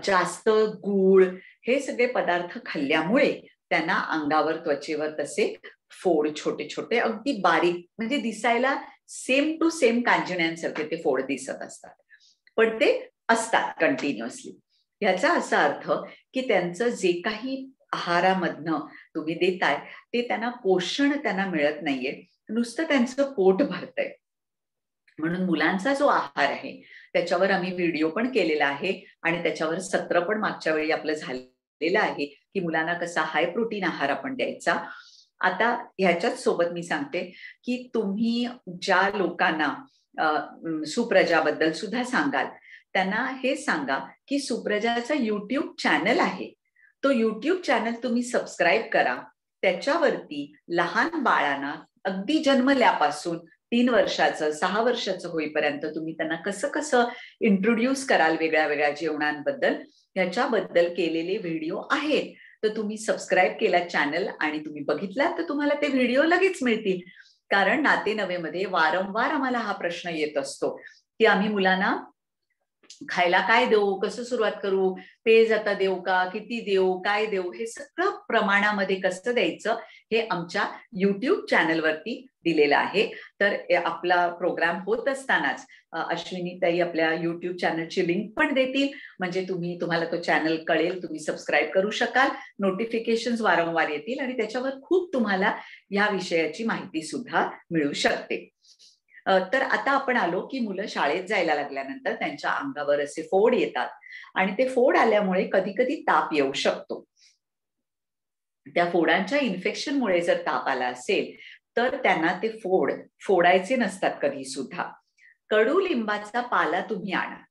जास्त गूळ, हे सगळे पदार्थ खाल्ल्यामुळे त्यांना अंगावर, त्वचेवर तसे फोड छोटे छोटे, अगदी बारीक, म्हणजे दिसायला सेम टू सेम कांजिण्यांसारखे ते फोड दिसत असतात, पण ते असतात कंटिन्युअसली. याचा असा अर्थ की त्यांचं जे काही आहारामधनं तुम्ही देताय ते त्यांना पोषण त्यांना मिळत नाहीये, नुसतं त्यांचं पोट भरतंय. म्हणून मुलांचा जो आहार आहे त्याच्यावर आम्ही व्हिडिओ पण केलेला आहे आणि त्याच्यावर सत्र पण मागच्या वेळी आपलं झालेलं आहे की मुलांना कसा हाय प्रोटीन आहार आपण द्यायचा. आता ह्याच्याच सोबत मी सांगते की तुम्ही ज्या लोकांना सुप्रजाबद्दल सुद्धा सांगाल त्यांना हे सांगा की सुप्रजाचा YouTube चॅनल आहे, तो YouTube चॅनल तुम्ही सबस्क्राईब करा. त्याच्यावरती लहान बाळांना अगदी जन्मल्यापासून 3 वर्षाचं 6 वर्षाचं होईपर्यंत तुम्ही त्यांना कसं कसं इंट्रोड्यूस कराल वेगळ्या वेगळ्या जेवणांबद्दल, याच्याबद्दल केलेले व्हिडिओ आहेत. तर तुम्ही सबस्क्राईब केला चॅनल आणि तुम्ही बघितला तर तुम्हाला ते व्हिडिओ लगेच मिळतील. कारण नाते नवेमध्ये वारंवार आम्हाला हा प्रश्न येत असतो की आम्ही मुलांना खायला काय देऊ, कसं सुरुवात करू, पेज आता देऊ का, किती देऊ, काय देऊ, हे सगळं प्रमाणामध्ये कसं द्यायचं हे आमच्या YouTube चॅनलवरती दिलेलं आहे. तर आपला प्रोग्राम होत असतानाच अश्विनी ताई आपल्या YouTube चॅनलची लिंक पण देतील, म्हणजे तुम्हाला तो चॅनल कळेल, तुम्ही सबस्क्राईब करू शकाल, नोटिफिकेशन्स वारंवार येतील आणि त्याच्यावर खूप तुम्हाला या विषयाची माहिती सुद्धा मिळू शकते. तर आता आपण आलो की मुलं शाळेत जायला लागल्यानंतर त्यांच्या अंगावर असे फोड येतात आणि ते फोड आल्यामुळे कधी कधी ताप येऊ शकतो. त्या फोडांच्या इन्फेक्शनमुळे जर ताप आला असेल तर त्यांना ते फोडायचे नसतात कधी सुद्धा. कडुलिंबाचा पाला तुम्ही आणा.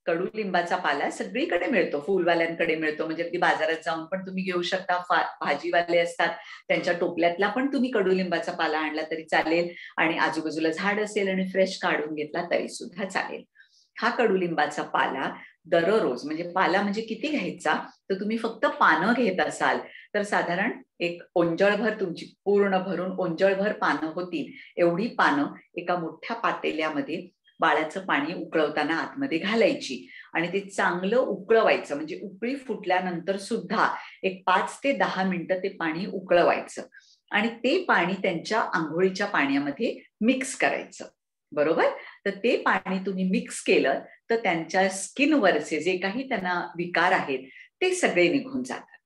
कडुलिंबाचा पाला सगळीकडे मिळतो, फुलवाल्यांकडे मिळतो, म्हणजे अगदी बाजारात जाऊन पण तुम्ही घेऊ शकता. भाजीवाले असतात त्यांच्या टोपल्यातला पण तुम्ही कडुलिंबाचा पाला आणला तरी चालेल, आणि आजूबाजूला झाड असेल आणि फ्रेश काढून घेतला तरी सुद्धा चालेल. हा कडुलिंबाचा पाला दररोज, म्हणजे पाला म्हणजे किती घ्यायचा, तर तुम्ही फक्त पानं घेत असाल तर साधारण एक ओंजळभर, तुमची पूर्ण भरून ओंजळभर पानं होतील एवढी पानं एका मोठ्या पातेल्यामध्ये बाळाचं पाणी उकळवताना आतमध्ये घालायची आणि ते चांगलं उकळवायचं. म्हणजे उकळी फुटल्यानंतर सुद्धा एक 5 ते 10 मिनिटं ते पाणी उकळवायचं आणि ते पाणी त्यांच्या आंघोळीच्या पाण्यामध्ये मिक्स करायचं. बरोबर. तर ते पाणी तुम्ही मिक्स केलं तर त्यांच्या स्किनवरचे जे काही त्यांना विकार आहेत ते सगळे निघून जातात.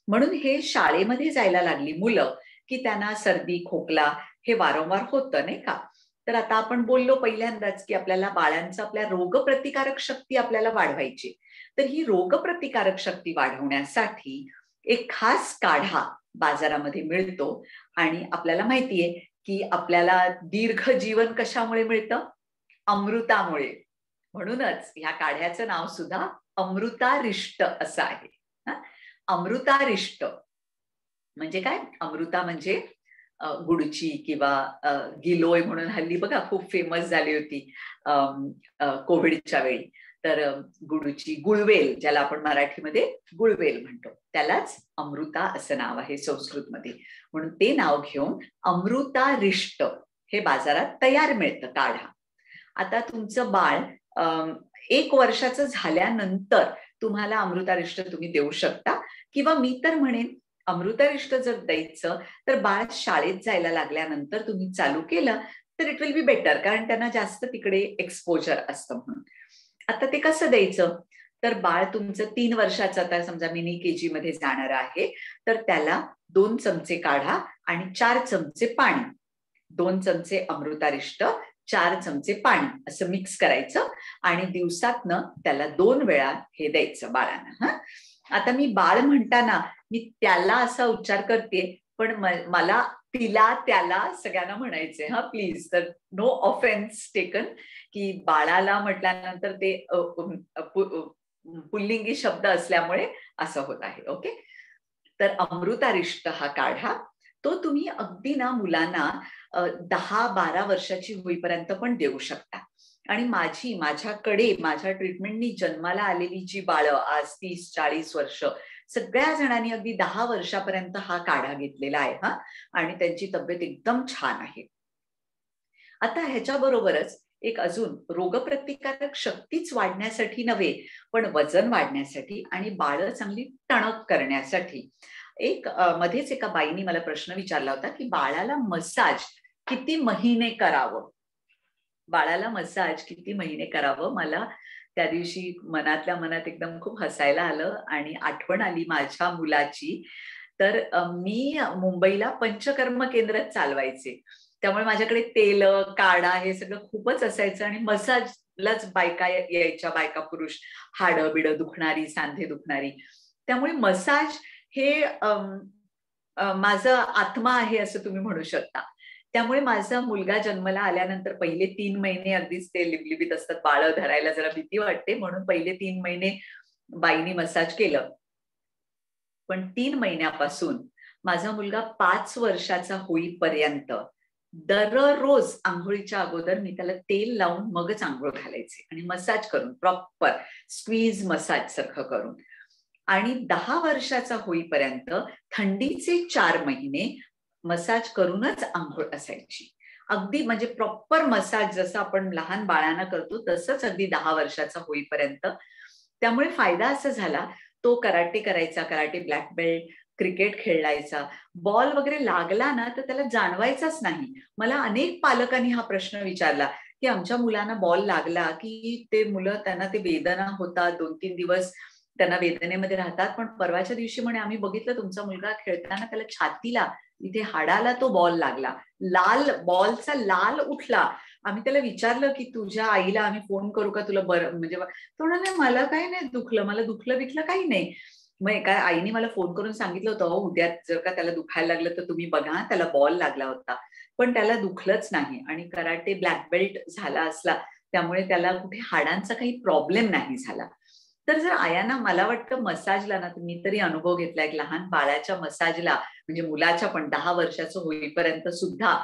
म्हणून हे शाळेमध्ये जायला लागली मुलं की त्यांना सर्दी खोकला हे वारंवार होतं नाही का. तर आता आपण बोललो पहिल्यांदाच की आपल्याला बाळांचं आपल्या रोगप्रतिकारक शक्ती आपल्याला वाढवायची. तर ही रोगप्रतिकारक शक्ती वाढवण्यासाठी एक खास काढा बाजारामध्ये मिळतो आणि आपल्याला माहितीये की आपल्याला दीर्घ जीवन कशामुळे मिळतं? अमृतामुळे. म्हणूनच ह्या काढ्याचं नाव सुद्धा अमृतारिष्ट असं आहे. अमृतारिष्ट म्हणजे काय? अमृता म्हणजे गुडची किंवा गिलोय म्हणून हल्ली बघा खूप फेमस झाली होती कोविडच्या वेळी. तर गुडची गुळवेल ज्याला आपण मराठीमध्ये गुळवेल म्हणतो त्यालाच अमृता असं नाव आहे संस्कृतमध्ये. म्हणून ते नाव घेऊन अमृतारिष्ट हे बाजारात तयार मिळतं काढा. आता तुमचं बाळ 1 वर्षाचं झाल्यानंतर तुम्हाला अमृतारिष्ट तुम्ही देऊ शकता किंवा मी तर म्हणेन अमृतारिष्ट जर द्यायचं तर बाळ शाळेत जायला लागल्यानंतर तुम्ही चालू केलं तर इट विल बी बेटर, कारण त्यांना जास्त तिकडे एक्सपोजर असतं म्हणून. आता ते कसं द्यायचं? तर बाळ तुमचं 3 वर्षाचं आता समजा मिनी केजी मध्ये जाणार आहे तर त्याला 2 चमचे काढा आणि 4 चमचे पाणी, 2 चमचे अमृतारिष्ट 4 चमचे पाणी असं मिक्स करायचं आणि दिवसातनं त्याला 2 वेळा हे द्यायचं बाळांना. आता मी बाळ म्हणताना मी त्याला असा उच्चार करते पण मला तिला त्याला सगळ्यांना म्हणायचंय प्लीज. तर नो ऑफेन्स टेकन की बाळाला म्हटल्यानंतर ते पुल्लिंगी शब्द असल्यामुळे असं होत आहे. ओके. तर अमृतारिष्ट हा काढा तो तुम्ही अगदी ना मुलांना 10-12 वर्षाची होईपर्यंत पण देऊ शकता. आणि माझ्याकडे माझ्या ट्रीटमेंटनी जन्माला आलेली जी बाळं आज 30-40 वर्ष सगळ्या जणांनी अगदी 10 वर्षापर्यंत हा काढा घेतलेला आहे आणि त्यांची तब्येत एकदम छान आहे. आता ह्याच्याबरोबरच एक अजून रोगप्रतिकारक शक्तीच वाढण्यासाठी नव्हे पण वजन वाढण्यासाठी आणि बाळं चांगली टणक करण्यासाठी मध्येच एका बाईनी मला प्रश्न विचारला होता की बाळाला मसाज किती महिने करावं. बाळाला मसाज किती महिने करावं. मला त्या दिवशी मनातल्या मनात एकदम खूप हसायला आलं आणि आठवण आली माझ्या मुलाची. तर मी मुंबईला पंचकर्म केंद्र चालवायचे त्यामुळे माझ्याकडे तेल काढा हे सगळं खूपच असायचं आणि मसाजलाच बायका यायच्या, बायका पुरुष, हाडं बिडं दुखणारी, सांधे दुखणारी. त्यामुळे मसाज हे माझं आत्मा आहे असं तुम्ही म्हणू शकता. त्यामुळे माझा मुलगा जन्माला आल्यानंतर पहिले 3 महिने अगदीच ते लिबलिबीत असतात, बाळं धरायला जरा भीती वाटते म्हणून पहिले 3 महिने बाईनी मसाज केलं. पण 3 महिन्यापासून माझा मुलगा 5 वर्षाचा होईपर्यंत दररोज आंघोळीच्या अगोदर मी त्याला तेल लावून मगच आंघोळ घालायचे आणि मसाज करून प्रॉपर स्क्वीज मसाज सारखं करून. आणि 10 वर्षाचा होईपर्यंत थंडीचे 4 महिने मसाज करूनच आंघोळ असायची. अगदी म्हणजे प्रॉपर मसाज जसं आपण लहान बाळांना करतो तसंच अगदी 10 वर्षाचा होईपर्यंत. त्यामुळे फायदा असा झाला तो कराटे करायचा, कराटे ब्लॅक बेल्ट, क्रिकेट खेळायचा. बॉल वगैरे लागला ना तर त्याला जाणवायचाच नाही. मला अनेक पालकांनी हा प्रश्न विचारला की आमच्या मुलांना बॉल लागला की ते मुलं त्यांना ते वेदना होतात, 2-3 दिवस त्यांना वेदनेमध्ये राहतात. पण परवाच्या दिवशी म्हणे आम्ही बघितलं तुमचा मुलगा खेळताना त्याला छातीला इथे हाडाला तो बॉल लागला, लाल बॉलचा लाल उठला. आम्ही त्याला विचारलं की तुझ्या आईला आम्ही फोन करू का तुला बरं, म्हणजे तो म्हणाला मला काही नाही दुखलं, मला दुखलं बिखलं काही नाही. मग एका आईने मला फोन करून सांगितलं होतं उद्या जर का त्याला दुखायला लागलं तर तुम्ही बघा, त्याला बॉल लागला होता. पण त्याला दुखलंच नाही आणि कराटे ब्लॅक बेल्ट झाला असला त्यामुळे त्याला कुठे हाडांचा काही प्रॉब्लेम नाही झाला. तर जर आयांना मला वाटतं मसाजला ना, मी तरी अनुभव घेतला एक लहान बाळाच्या मसाजला म्हणजे मुलाच्या पण 10 वर्षाचं होईपर्यंत सुद्धा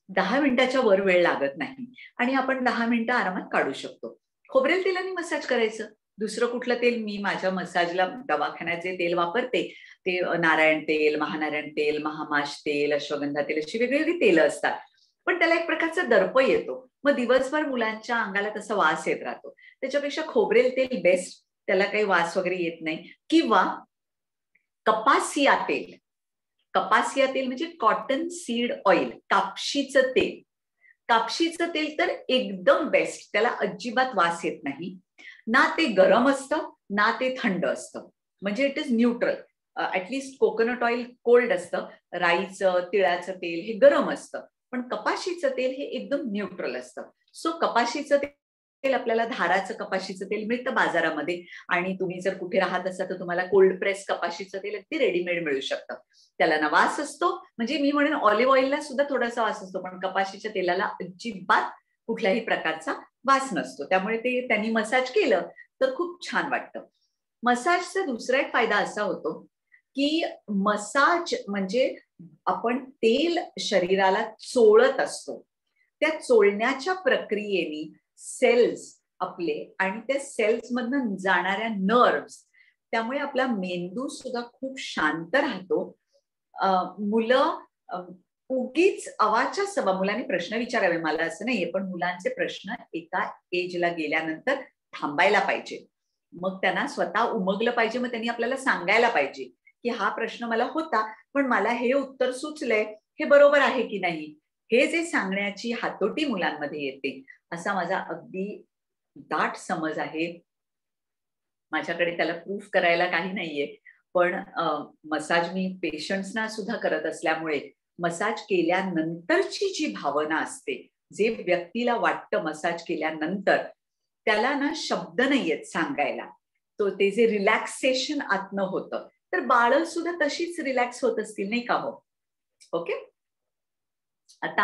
10 मिनिटाच्या वर वेळ लागत नाही आणि आपण 10 मिनिटं आरामात काढू शकतो. खोबरेल तेलाने मसाज करायचं. दुसरं कुठलं तेल मी माझ्या मसाजला दवाखान्यात जे तेल वापरते ते नारायण तेल, महानारायण तेल, महामाश तेल, अश्वगंधा तेल अशी वेगवेगळी तेलं असतात. पण त्याला एक प्रकारचा दर्प येतो. मग दिवसभर मुलांच्या अंगाला तसा वास येत राहतो. त्याच्यापेक्षा खोबरेल तेल बेस्ट, त्याला काही वास वगैरे येत नाही. किंवा कपासिया तेल, कपासिया तेल म्हणजे कॉटन सीड ऑइल, कापशीचं तेल. कापशीचं तेल तर एकदम बेस्ट, त्याला अजिबात वास येत नाही, ना ते गरम असतं ना ते थंड असतं, म्हणजे it is neutral. At least coconut oil cold असतं, राईचं तिळाचं तेल हे गरम असतं, पण कपाशीचं तेल हे एकदम न्यूट्रल असतं. सो कपाशीचं तेल आपल्याला धाराचं कपाशीचं तेल मिळतं बाजारामध्ये, आणि तुम्ही जर कुठे राहत असाल तर तुम्हाला कोल्ड प्रेस कपाशीचं तेल अगदी रेडीमेड मिळू शकतं. त्याला ना वास असतो, म्हणजे मी म्हणेन ऑलिव्ह ऑइलला सुद्धा थोडासा वास असतो, पण कपाशीच्या तेलाला अजिबात कुठल्याही प्रकारचा वास नसतो. त्यामुळे ते त्यांनी मसाज केलं तर खूप छान वाटतं. मसाजचा दुसरा एक फायदा असा होतो की मसाज म्हणजे आपण तेल शरीराला चोळत असतो, त्या चोळण्याच्या प्रक्रियेने सेल्स आपले आणि त्या सेल्स मधनं जाणाऱ्या नर्व्स, त्यामुळे आपला मेंदू सुद्धा खूप शांत राहतो. मुलं उगीच अवाच्या सवा, मुलांनी प्रश्न विचारावे मला असं नाहीये, पण मुलांचे प्रश्न एका एजला गेल्यानंतर थांबायला पाहिजे. मग त्यांना स्वतः उमगलं पाहिजे, मग त्यांनी आपल्याला सांगायला पाहिजे की हा प्रश्न मला होता, पण मला हे उत्तर सुचलंय, हे बरोबर आहे की नाही, हे जे सांगण्याची हातोटी मुलांमध्ये येते, असा माझा अगदी दाट समज आहे. माझ्याकडे त्याला प्रूफ करायला काही नाहीये, पण मसाज मी पेशंट्सना सुद्धा करत असल्यामुळे मसाज केल्यानंतरची जी भावना असते, जे व्यक्तीला वाटतं मसाज केल्यानंतर, त्याला ना शब्द नाहीयेत सांगायला. तो ते जे रिलॅक्सेशन आतनं होतं, तर बाळ सुद्धा तशीच रिलॅक्स होत असतील नाही का हो? ओके. आता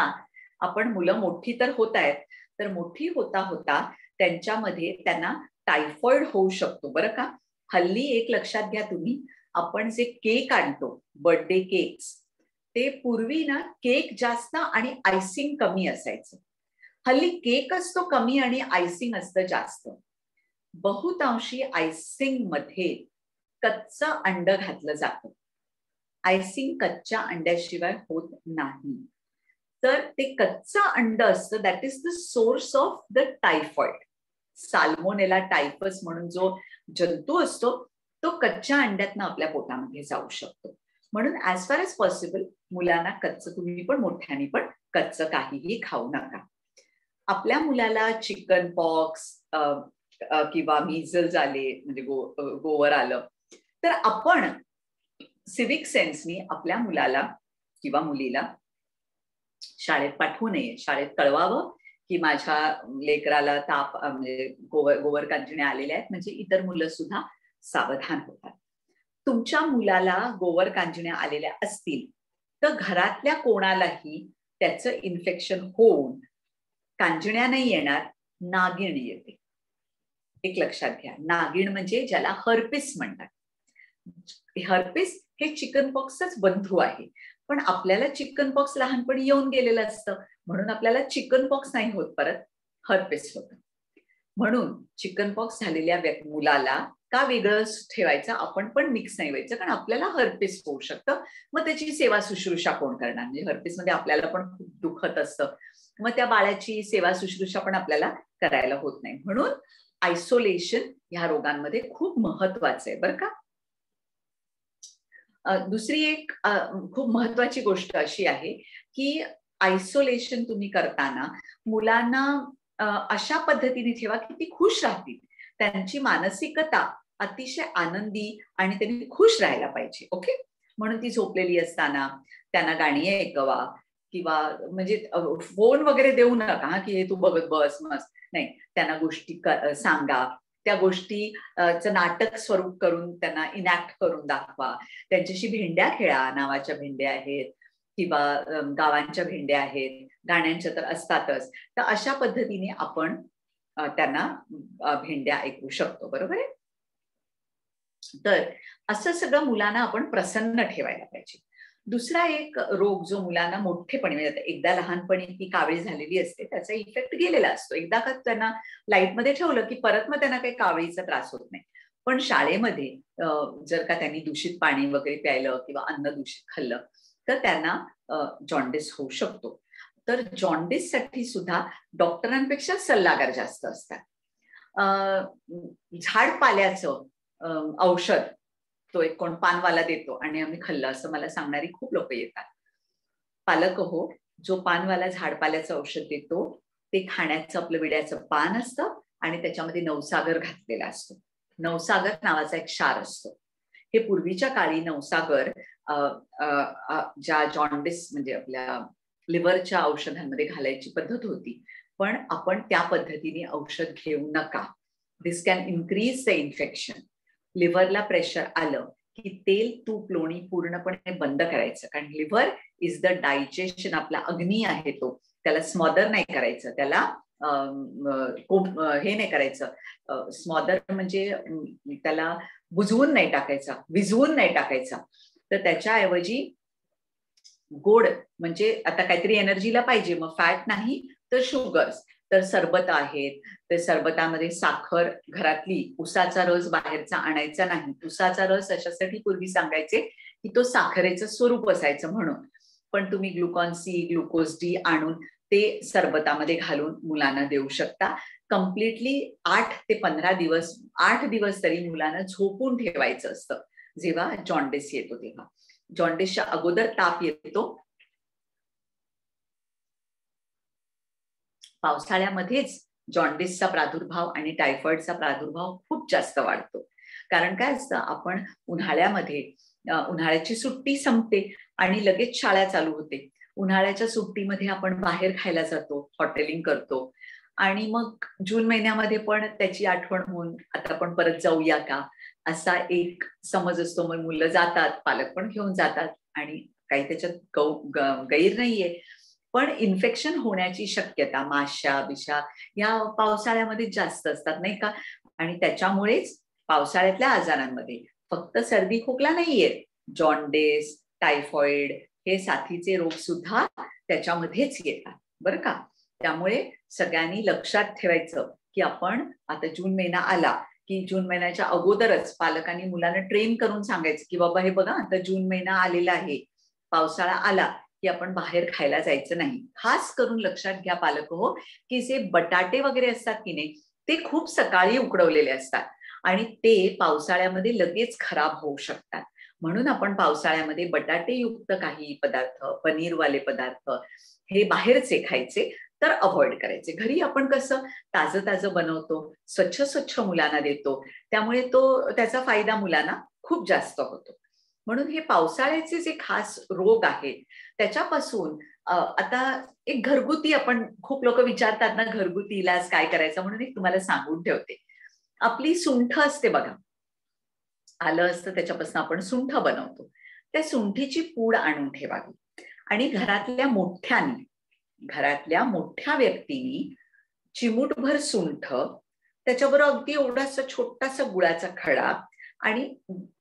आपण मुलं मोठी तर होत आहेत, तर मोठी होता होता त्यांच्यामध्ये त्यांना टायफॉइड होऊ शकतो बरं का. हल्ली एक लक्षात घ्या तुम्ही, आपण जे केक आणतो बर्थडे केक्स, ते पूर्वी ना केक जास्त आणि आयसिंग कमी असायचं. हल्ली केक असतो कमी आणि आयसिंग असतं जास्त. बहुतांशी आयसिंग मध्ये कच्चं अंड घातलं जातं. आयसिंग कच्च्या अंड्याशिवाय होत नाही. तर ते कच्चं अंड असतं, that is the source of the typhoid. Salmonella typhus म्हणून जो जंतू असतो, तो कच्च्या अंड्यातनं आपल्या पोटामध्ये जाऊ शकतो. म्हणून ऍज फार एज पॉसिबल मुलांना कच्चं, तुम्ही पण मोठ्याने पण कच्चं काहीही खाऊ नका. आपल्या मुलाला चिकन पॉक्स किंवा मीजल्स आले, म्हणजे गोवर आलं, तर आपण सिविक सेन्सनी आपल्या मुलाला किंवा मुलीला शाळेत पाठवू नये. शाळेत कळवावं की माझ्या लेकराला ताप, म्हणजे गोवर कांजिण्या आलेल्या आहेत, म्हणजे इतर मुलं सुद्धा सावधान होतात. तुमच्या मुलाला गोवर कांजिण्या आलेल्या असतील तर घरातल्या कोणालाही त्याचं इन्फेक्शन होऊन कांजिण्या नाही येणार, नागिण येते. एक लक्षात घ्या, नागिण म्हणजे ज्याला हर्पिस म्हणतात. हर्पिस हे चिकन पॉक्सचाच बंधू आहे, पण आपल्याला चिकन पॉक्स लहानपणी येऊन गेलेलं असतं, म्हणून आपल्याला चिकन पॉक्स नाही होत, परत हर्पिस होतं. म्हणून चिकन पॉक्स झालेल्या मुलाला का वेगळं ठेवायचं, आपण पण मिक्स नाही व्हायचं, कारण आपल्याला हर्पिस होऊ शकतं. मग त्याची सेवा शुश्रूषा कोण करणार, म्हणजे हर्पिस मध्ये आपल्याला पण खूप दुखत असतं, मग त्या बाळाची सेवा शुश्रूषा पण आपल्याला करायला होत नाही. म्हणून आयसोलेशन ह्या रोगांमध्ये खूप महत्वाचं आहे बरं का. दुसरी एक खूप महत्वाची गोष्ट अशी आहे की आयसोलेशन तुम्ही करताना मुलांना अशा पद्धतीने ठेवा की ती खुश राहतील. त्यांची मानसिकता अतिशय आनंदी आणि त्यांनी खुश राहायला पाहिजे. ओके. म्हणून ती झोपलेली असताना त्यांना गाणी ऐकवा, किंवा म्हणजे फोन वगैरे देऊ नका की हे तू बघत बस मस्त नाही, त्यांना गोष्टी सांगा, त्या गोष्टीचं नाटक स्वरूप करून त्यांना इनॅक्ट करून दाखवा. त्यांच्याशी भेंड्या खेळा, नावाच्या भेंड्या आहेत किंवा गावांच्या भेंड्या आहेत, गाण्यांच्या तर असतातच. तर अशा पद्धतीने आपण त्यांना भेंड्या ऐकवू शकतो, बरोबर आहे. तर असं सगळं मुलांना आपण प्रसन्न ठेवायला पाहिजे. दुसरा एक रोग जो मुलांना मोठेपणी, म्हणजे एकदा लहानपणी ती कावीळ झालेली असते, त्याचा इफेक्ट गेलेला असतो. एकदा का त्यांना लाईटमध्ये ठेवलं की परत मग त्यांना काही कावळीचा त्रास होत नाही. पण शाळेमध्ये जर का त्यांनी दूषित पाणी वगैरे प्यायलं किंवा अन्न दूषित खाल्लं तर त्यांना जॉन्डिस होऊ शकतो. तर जॉन्डिस साठी सुद्धा डॉक्टरांपेक्षा सल्लागार जास्त असतात. झाडपाल्याचं औषध तो एक कोण पानवाला देतो आणि आम्ही खाल्लं असं मला सांगणारी खूप लोक येतात. पालक हो, जो पानवाला झाडपाल्याचं औषध देतो ते खाण्याचं आपलं विड्याचं पान असतं आणि त्याच्यामध्ये नवसागर घातलेला असतो. नवसागर नावाचा एक क्षार असतो. हे पूर्वीच्या काळी नवसागर ज्या जॉन्डिस म्हणजे आपल्या लिव्हरच्या औषधांमध्ये घालायची पद्धत होती, पण आपण त्या पद्धतीने औषध घेऊ नका. This can increase the infection. लिव्हरला प्रेशर आलं की तेल तूप लोणी पूर्णपणे बंद करायचं, कारण लिव्हर इज द डायजेशन, आपला अग्नी आहे तो, त्याला स्मॉदर नाही करायचं, त्याला हे नाही करायचं. स्मॉदर म्हणजे त्याला बुजवून नाही टाकायचा, विझवून नाही टाकायचा. तर त्याच्याऐवजी गोड म्हणजे आता काहीतरी एनर्जीला पाहिजे, मग फॅट नाही तर शुगर्स. तर सरबत आहेत, तर सरबतामध्ये साखर घरातली, उसाचा रस बाहेरचा आणायचा नाही. उसाचा रस अशासाठी पूर्वी सांगायचे की तो साखरेचं स्वरूप असायचं म्हणून. पण तुम्ही ग्लुकॉन सी, ग्लुकोज डी आणून ते सरबतामध्ये घालून मुलांना देऊ शकता. कम्प्लिटली 8 ते 15 दिवस, 8 दिवस तरी मुलांना झोपून ठेवायचं असतं जेव्हा जॉन्डिस येतो तेव्हा. जॉन्डिसच्या अगोदर ताप येतो. पावसाळ्यामध्येच जॉन्डिसचा प्रादुर्भाव आणि टायफॉइडचा प्रादुर्भाव खूप जास्त वाढतो. कारण काय असतं, आपण उन्हाळ्यामध्ये उन्हाळ्याची सुट्टी संपते आणि लगेच शाळा चालू होते. उन्हाळ्याच्या सुट्टीमध्ये आपण बाहेर खायला जातो, हॉटेलिंग करतो आणि मग जून महिन्यामध्ये पण त्याची आठवण होऊन आता आपण परत जाऊया का असा एक समज असतो. मग मुलं जातात, पालक पण घेऊन जातात आणि काही त्याच्यात गैर नाहीये. पण इन्फेक्शन होण्याची शक्यता माशा बिशा या पावसाळ्यामध्ये जास्त असतात नाही का. आणि त्याच्यामुळेच पावसाळ्यातल्या आजारांमध्ये फक्त सर्दी खोकला नाहीये, जॉन्डिस, टायफॉइड हे साथीचे रोग सुद्धा त्याच्यामध्येच येतात बरं का. त्यामुळे सगळ्यांनी लक्षात ठेवायचं की आपण आता जून महिना आला की जून महिन्याच्या अगोदरच पालकांनी मुलांना ट्रेन करून सांगायचं की बाबा हे बघा आता जून महिना आलेला आहे, पावसाळा आला की आपण बाहेर खायला जायचं नाही. खास करून लक्षात घ्या पालक हो की जे बटाटे वगैरे असतात की नाही ते खूप सकाळी उकडवलेले असतात आणि ते पावसाळ्यामध्ये लगेच खराब होऊ शकतात. म्हणून आपण पावसाळ्यामध्ये बटाटेयुक्त काही पदार्थ, पनीरवाले पदार्थ हे बाहेरचे खायचे तर अवॉइड करायचे. घरी आपण कसं ताजं ताजं बनवतो, स्वच्छ स्वच्छ मुलांना देतो, त्यामुळे त्याचा फायदा मुलांना खूप जास्त होतो. म्हणून हे पावसाळ्याचे जे खास रोग आहेत त्याच्यापासून आता एक घरगुती, आपण खूप लोक विचारतात ना घरगुती इलाज काय करायचा, म्हणून एक तुम्हाला सांगून ठेवते. आपली सुंठ असते बघा, आलं असतं त्याच्यापासून आपण सुंठ बनवतो. त्या सुंठीची पूड आणून ठेवावी आणि घरातल्या मोठ्या व्यक्तीनी चिमूटभर सुंठ, त्याच्याबरोबर अगदी एवढासा छोटासा गुळाचा खडा आणि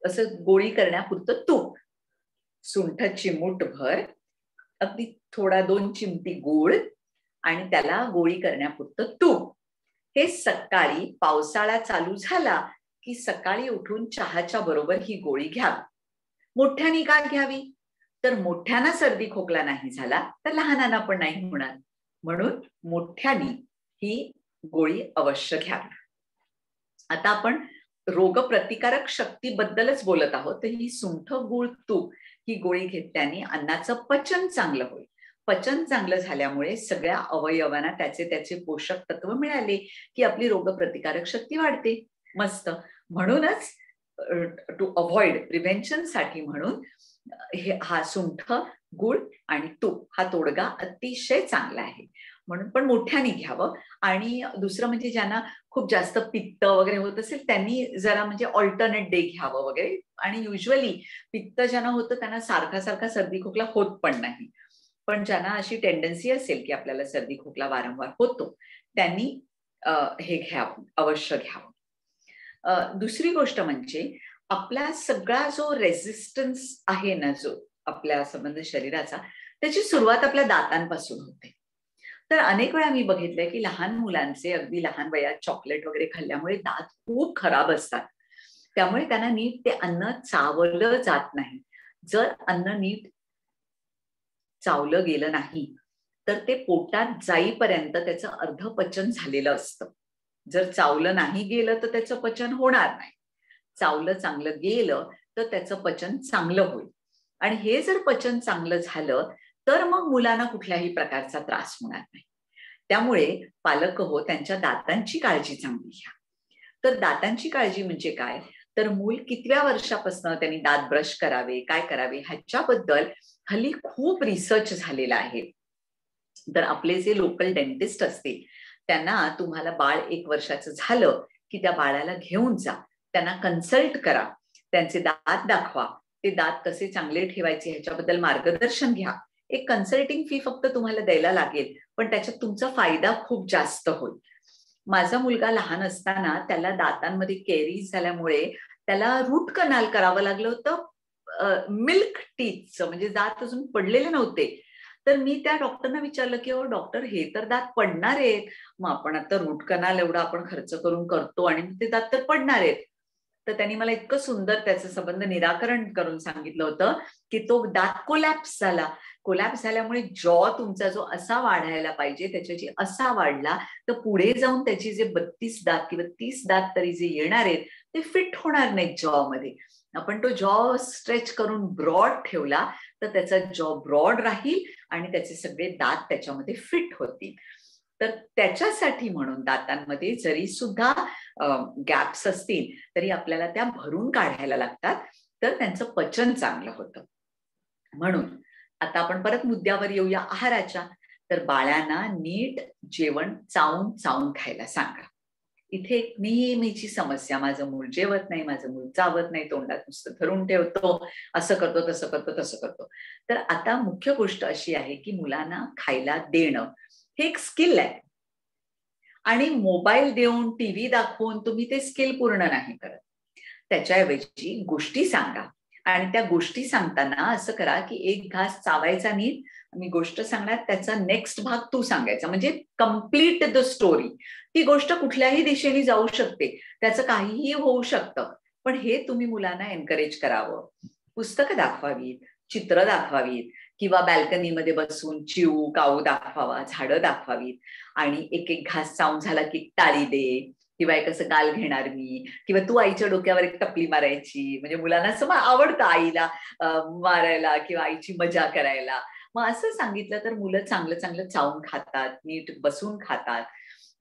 असं गोळी करण्यापुरतं तूप, सुंठ चिमूटभर, अगदी थोडा 2 चिमटी गूळ आणि त्याला गोळी करण्यापुरतं तूप, हे सकाळी पावसाळा चालू झाला की सकाळी उठून चहाच्या बरोबर ही गोळी घ्यावी. मोठ्यानी का घ्यावी, तर मोठ्यांना सर्दी खोकला नाही झाला तर लहानांना पण नाही होणार, म्हणून मोठ्यानी ही गोळी अवश्य घ्यावी. आता आपण रोगप्रतिकारक शक्तीबद्दलच बोलत आहोत, तर ही सुंठ गूळ तूप ही गोळी घेतल्याने अन्नाचं पचन चांगलं होईल. पचन चांगलं झाल्यामुळे सगळ्या अवयवांना त्याचे पोषक तत्व मिळाले की आपली रोगप्रतिकारक शक्ती वाढते. मस्त. म्हणूनच टू अवॉइड, प्रिव्हेन्शन साठी म्हणून हा सुंठ गुळ आणि तूप हा तोडगा अतिशय चांगला आहे. म्हणून पण मोठ्याने घ्यावं. आणि दुसरं म्हणजे ज्यांना खूप जास्त पित्त वगैरे होत असेल त्यांनी जरा म्हणजे ऑल्टरनेट डे घ्यावं वगैरे. आणि युजली पित्त ज्यांना होतं त्यांना सारखा सारखा सर्दी खोकला होत पण नाही, पण ज्यांना अशी टेंडन्सी असेल की आपल्याला सर्दी खोकला वारंवार होतो त्यांनी हे घ्यावं, अवश्य घ्यावं. दुसरी गोष्ट म्हणजे आपला सगळा जो रेझिस्टन्स आहे ना, जो आपल्या संबंध शरीराचा, त्याची सुरुवात आपल्या दातांपासून होते. तर अनेक वेळा मी बघितलंय की लहान मुलांचे अगदी लहान वयात चॉकलेट वगैरे खाल्ल्यामुळे दात खूप खराब असतात, त्यामुळे त्यांना नीट ते अन्न चावलं जात नाही. जर अन्न नीट चावलं गेलं नाही तर ते पोटात जाईपर्यंत त्याचं अर्धपचन झालेलं असतं. जर चावलं नाही गेलं तर त्याचं पचन होणार नाही, चावलं चांगलं गेलं तर त्याचं पचन चांगलं होईल. आणि हे जर पचन चांगलं झालं तर मग मुलांना कुठल्याही प्रकारचा त्रास होणार नाही. त्यामुळे पालक हो, त्यांच्या दातांची काळजी चांगली घ्या. तर दातांची काळजी म्हणजे काय, तर मूल कितव्या वर्षापासून त्यांनी दात ब्रश करावे, काय करावे, ह्याच्याबद्दल हल्ली खूप रिसर्च झालेला आहे. तर आपले जे लोकल डेंटिस्ट असतील त्यांना तुम्हाला बाळ 1 वर्षाचं झालं की त्या बाळाला घेऊन जा, त्यांना कन्सल्ट करा, त्यांचे दात दाखवा, ते दात कसे चांगले ठेवायचे ह्याच्याबद्दल मार्गदर्शन घ्या. एक कन्सल्टिंग फी फक्त तुम्हाला द्यायला लागेल, पण त्याच्यात तुमचा फायदा खूप जास्त होईल. माझा मुलगा लहान असताना त्याला दातांमध्ये कॅरीज झाल्यामुळे त्याला रूट कनाल करावं लागलं होतं, मिल्क टीथचं, म्हणजे दात अजून पडलेले नव्हते. तर मी त्या डॉक्टरना विचारलं की ओ डॉक्टर, हे तर दात पडणार आहेत, मग आपण आता रूट कनाल एवढा आपण खर्च करून करतो आणि ते दात तर पडणार आहेत. तर त्यांनी मला इतकं सुंदर त्याचं संबंध निराकरण करून सांगितलं होतं की तो दात कोलॅप्स झाला. कोलॅप्स झाल्यामुळे जॉ तुमचा जो असा वाढायला पाहिजे त्याच्याची असा वाढला, तर पुढे जाऊन त्याची जे 32 दात किंवा 30 दात तरी जे येणार आहेत ते फिट होणार नाहीत जॉ मध्ये. आपण तो जॉ स्ट्रेच करून ब्रॉड ठेवला तर त्याचा जॉ ब्रॉड राहील आणि त्याचे सगळे दात त्याच्यामध्ये फिट होतील. तर त्याच्यासाठी म्हणून दातांमध्ये जरी सुद्धा गॅप्स असतील तरी आपल्याला त्या भरून काढायला लागतात, तर त्यांचं पचन चांगलं होतं. म्हणून आता आपण परत मुद्द्यावर येऊया आहाराच्या. तर बाळांना नीट जेवण चावून चावून खायला सांगा. इथे एक नेहमीची समस्या, माझं मूल जेवत नाही, माझं मूल चावत नाही, तोंडात नुसतं धरून ठेवतो, असं करतो तसं करतो तसं करतो. तर आता मुख्य गोष्ट अशी आहे की मुलांना खायला देणं हे एक स्किल आहे, आणि मोबाईल देऊन टीव्ही दाखवून तुम्ही ते स्किल पूर्ण नाही करत. त्याच्याऐवजी गोष्टी सांगा, आणि त्या गोष्टी सांगताना असं करा की एक घास चावायचा नीट, मी गोष्ट सांगणार त्याचा नेक्स्ट भाग तू सांगायचा, म्हणजे कम्प्लीट द स्टोरी. ती गोष्ट कुठल्याही दिशेने जाऊ शकते, त्याचं काहीही होऊ शकतं, पण हे तुम्ही मुलांना एनकरेज करावं. पुस्तकं दाखवावीत, चित्र दाखवावीत, किंवा बॅल्कनीमध्ये बसून चिऊ काऊ दाखवावा, झाडं दाखवावीत, आणि एक एक घास चावून झाला की टाळी दे, किंवा एक असं गाल घेणार मी, किंवा तू आईच्या डोक्यावर एक टपली मारायची. म्हणजे मुलांना असं आवडतं आईला मारायला किंवा आईची मजा करायला. मग असं सांगितलं तर मुलं चांगलं चांगलं चावून खातात, नीट बसून खातात.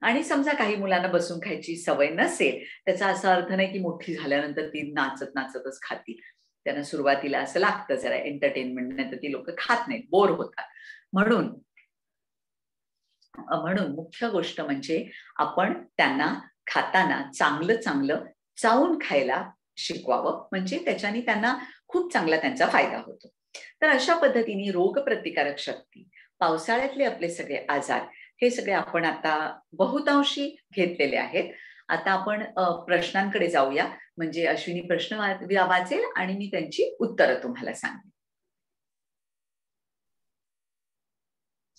आणि समजा काही मुलांना बसून खायची सवय नसेल, त्याचा असा अर्थ नाही की मोठी झाल्यानंतर ती नाचत नाचतच खातील. त्यांना सुरुवातीला असं लागतं जरा एंटरटेनमेंट, नाही तर ती लोक खात नाहीत, बोर होतात. म्हणून मुख्य गोष्ट म्हणजे आपण त्यांना खाताना चांगलं चांगलं चावून खायला शिकवावं, म्हणजे त्याच्याने त्यांना खूप चांगला त्यांचा फायदा होतो. तर अशा पद्धतीने रोगप्रतिकारक शक्ती, पावसाळ्यातले आपले सगळे आजार, हे सगळे आपण आता बहुतांशी घेतलेले आहेत. आता आपण प्रश्नांकडे जाऊया, म्हणजे अश्विनी प्रश्न वाचेल आणि मी त्यांची उत्तरं तुम्हाला सांगेन.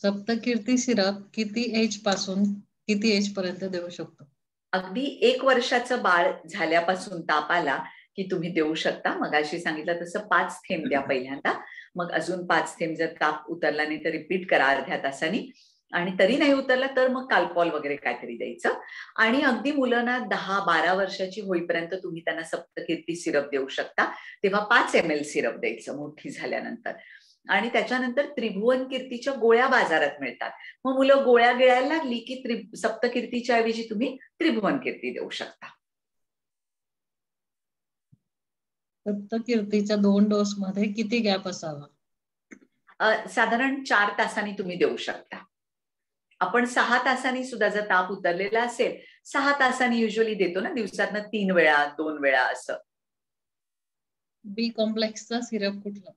सप्तकीर्ती सिरप किती एज पासून किती एज पर्यंत देऊ शकतो? अगदी 1 वर्षाचं बाळ झाल्यापासून ताप आला की तुम्ही देऊ शकता. मगाशी सांगितलं तसं 5 थेंब द्या पहिल्यांदा, मग अजून 5 थेंब. जर ताप उतरला नाही तर रिपीट करा अर्ध्या तासानी, आणि तरी नाही उतरला तर मग कालपॉल वगैरे काहीतरी द्यायचं. आणि अगदी मुलांना 10-12 वर्षाची होईपर्यंत तुम्ही त्यांना सप्तकीर्ती सिरप देऊ शकता, तेव्हा 5 ml सिरप द्यायचं मोठी झाल्यानंतर. आणि त्याच्यानंतर त्रिभुवन कीर्तीच्या गोळ्या बाजारात मिळतात. मग मुलं गोळ्या गिळायला लागली की सप्तकीर्तीच्या ऐवजी तुम्ही त्रिभुवन कीर्ती देऊ शकता. सप्तकीर्तीच्या 2 डोस मध्ये किती गॅप असावा? साधारण 4 तासांनी तुम्ही देऊ शकता. आपण 6 तासांनी सुद्धा, जर ताप उतरलेला असेल, 6 तासांनी युजली देतो ना, दिवसातनं 3 वेळा 2 वेळा असं. बी कॉम्प्लेक्सचा सिरप कुठला?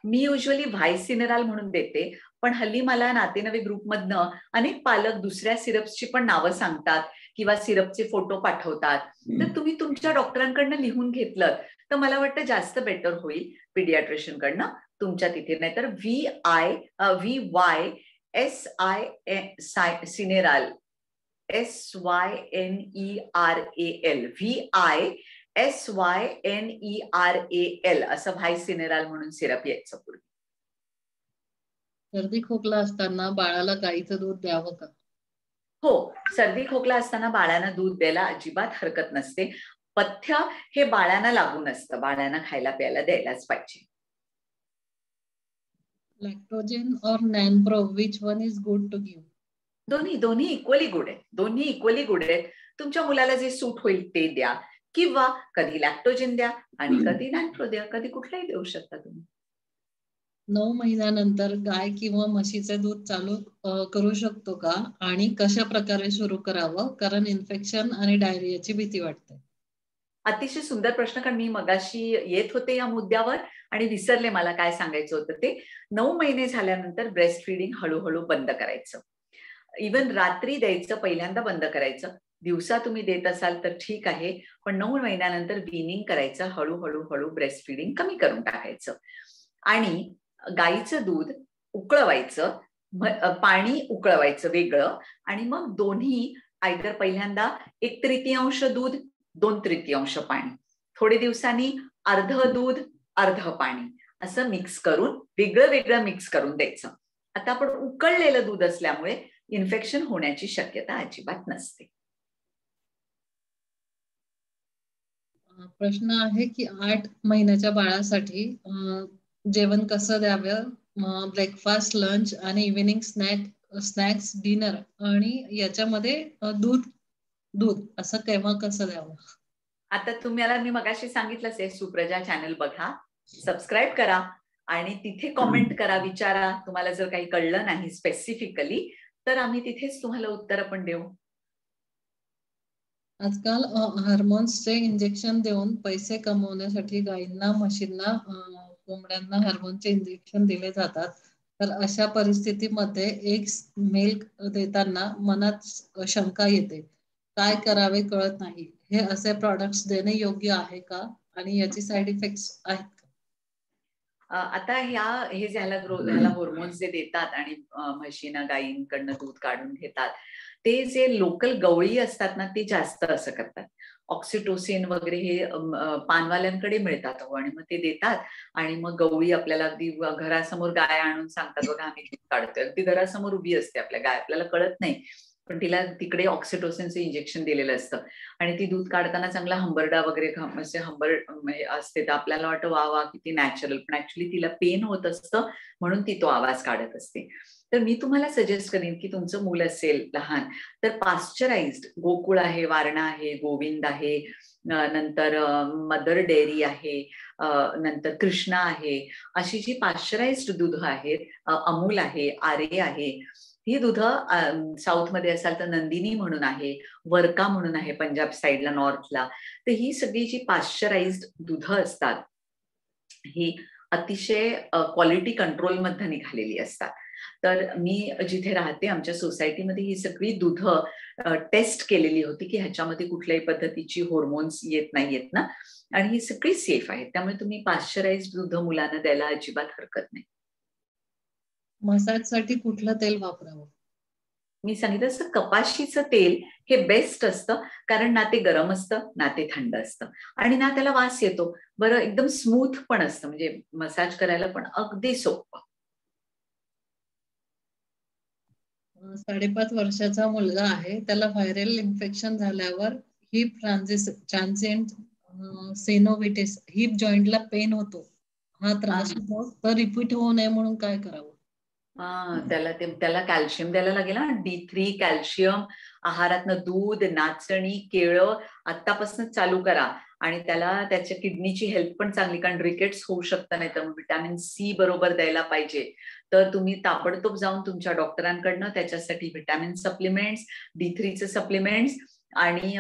मी युजली व्हायसिनराल म्हणून देते, पण हल्ली मला नातेनवी ग्रुपमधनं अनेक पालक दुसऱ्या सिरप्सची पण नावं सांगतात किंवा सिरपचे फोटो पाठवतात. तर तुम्ही तुमच्या डॉक्टरांकडनं लिहून घेतलं तर मला वाटतं जास्त बेटर होईल, पिडियाट्रिशियन कडनं तुमच्या तिथे. नाहीतर VI सिनेराल SYNERAL असं व्हायसिनेराल म्हणून सिरप यायचं पूर्वी. सर्दी खोकला असताना बाळाला गाईचं दूध द्यावं का? हो, सर्दी खोकला असताना बाळांना दूध द्यायला अजिबात हरकत नसते. पथ्य हे बाळांना लागू नसतं, बाळांना खायला प्यायला द्यायलाच पाहिजे. लॅक्टोजेन और Nanpro which one is good to give? दोन्ही इक्वली गुड आहेत. दोन्ही इक्वली गुड आहेत. तुमच्या मुलाला जे सूट होईल ते द्या, किंवा कधी लॅक्टोजेन द्या आणि कधी नॅनप्रो द्या. कधी कुठलाही देऊ शकता तुम्ही. 9 महिन्यानंतर गाय किंवा म्हशीचे दूध चालू करू शकतो का, आणि कशा प्रकारे सुरू करावं, कारण इन्फेक्शन आणि डायरियाची भीती वाटते? अतिशय सुंदर प्रश्न, कारण मी मगाशी येत होते या मुद्द्यावर आणि विसरले मला काय सांगायचं होतं ते. 9 महिने झाल्यानंतर ब्रेस्ट फीडिंग हळूहळू बंद करायचं. इवन रात्री द्यायचं पहिल्यांदा बंद करायचं. दिवसा तुम्ही देत असाल तर ठीक आहे, पण 9 महिन्यानंतर वीनिंग करायचं. हळूहळू ब्रेस्ट फीडिंग कमी करून टाकायचं. आणि गाईचं दूध उकळवायचं, पाणी उकळवायचं वेगळं, आणि मग दोन्ही आयदर पहिल्यांदा 1/3 दूध 2/3 पाणी, थोडे दिवसांनी अर्ध दूध अर्ध पाणी, असं मिक्स करून वेगळं मिक्स करून द्यायचं. आता आपण उकळलेलं दूध असल्यामुळे इन्फेक्शन होण्याची शक्यता अजिबात नसते. प्रश्न आहे की 8 महिन्याच्या बाळासाठी जेवण कसं द्यावं, ब्रेकफास्ट, लंच आणि इव्हिनिंग स्नॅक्स, डिनर, आणि याच्यामध्ये दूध असं केव्हा कसं द्यावं? आता तुम्हाला मी मगाशी सांगितलंच आहे, सुप्रजा चॅनल बघा, सबस्क्राईब करा आणि तिथे कॉमेंट करा, विचारा. तुम्हाला जर काही कळलं नाही स्पेसिफिकली तर आम्ही तिथेच तुम्हाला उत्तर पण देऊ. आजकाल हार्मोन्सचे इंजेक्शन देऊन पैसे कमवण्यासाठी गायींना, म्हशींना, कोंबड्यांना हार्मोनचे इंजेक्शन दिले जातात. तर अशा परिस्थितीमध्ये एग्स मिल्क देताना मनात शंका येते, काय करावे कळत नाही. हे असे प्रॉडक्ट्स देणे योग्य आहे का, आणि याची साईड इफेक्ट्स आहेत का? आता हे ह्याला हॉर्मोन्स जे देतात आणि म्हशींना गायींकडनं दूध काढून घेतात, ते जे लोकल गवळी असतात ना, ते जास्त असं करतात. ऑक्सिटोसिन वगैरे हे पानवाल्यांकडे मिळतात आणि मग ते देतात, आणि मग गवळी आपल्याला अगदी घरासमोर गाय आणून सांगतात, बघा आम्ही दूध काढतोय. अगदी घरासमोर उभी असते आपल्या गाय, आपल्याला कळत नाही, पण तिला तिकडे ऑक्सिटोसिनचं इंजेक्शन दिलेलं असतं आणि ती दूध काढताना चांगला हंबरडा वगैरे असते, तर आपल्याला वाटतं वा वा किती नॅचरल, पण ऍक्च्युली तिला पेन होत असतं म्हणून ती तो आवाज काढत असते. तर मी तुम्हाला सजेस्ट करेन की तुमचं मूल असेल लहान तर पाश्चराइज्ड गोकुळ आहे, वारणा आहे, गोविंद आहे, नंतर मदर डेअरी आहे, नंतर कृष्णा आहे, अशी जी पाश्चराइज्ड दूध आहेत, अमूल आहे, आरे आहे, ही दुधं साऊथ मध्ये असाल तर नंदिनी म्हणून आहे, वर्का म्हणून आहे पंजाब साईडला नॉर्थला. तर ही सगळी जी पाश्चराइज्ड दुधं असतात ही अतिशय क्वालिटी कंट्रोल मध्ये निघालेली असतात. तर मी जिथे राहते आमच्या सोसायटीमध्ये ही सगळी दुधं टेस्ट केलेली होती की ह्याच्यामध्ये कुठल्याही पद्धतीची हॉर्मोन्स येत नाहीयेत ना, आणि ही सगळी सेफ आहेत. त्यामुळे तुम्ही पाश्चराइज्ड दुधं मुलांना द्यायला अजिबात हरकत नाही. मसाजसाठी कुठलं तेल वापरावं? मी सांगितलं तसं कपाशीचं तेल हे बेस्ट असतं, कारण ना ते गरम असतं ना ते थंड असतं आणि ना त्याला वास येतो. बरं एकदम स्मूथ पण असतं, म्हणजे मसाज करायला पण अगदी सोपं. 5.5 वर्षाचा मुलगा आहे, त्याला व्हायरल इन्फेक्शन झाल्यावर हिप ट्रान्झिएंट सिनोव्हिटिस, हिप जॉईंटला पेन होतो, हा त्रास होतो, तर रिपीट होऊ नये म्हणून काय करावं? त्याला कॅल्शियम द्यायला लागेल ना, D3 कॅल्शियम. आहारातनं दूध, नाचणी, केळं आतापासून चालू करा, आणि त्याला त्याच्या किडनीची हेल्थ पण चांगली, कारण रिकेट्स होऊ शकतं, नाही तर व्हिटॅमिन सी बरोबर द्यायला पाहिजे. तर तुम्ही ताबडतोब जाऊन तुमच्या डॉक्टरांकडनं त्याच्यासाठी व्हिटॅमिन सप्लिमेंट्स, D3चे सप्लिमेंट्स आणि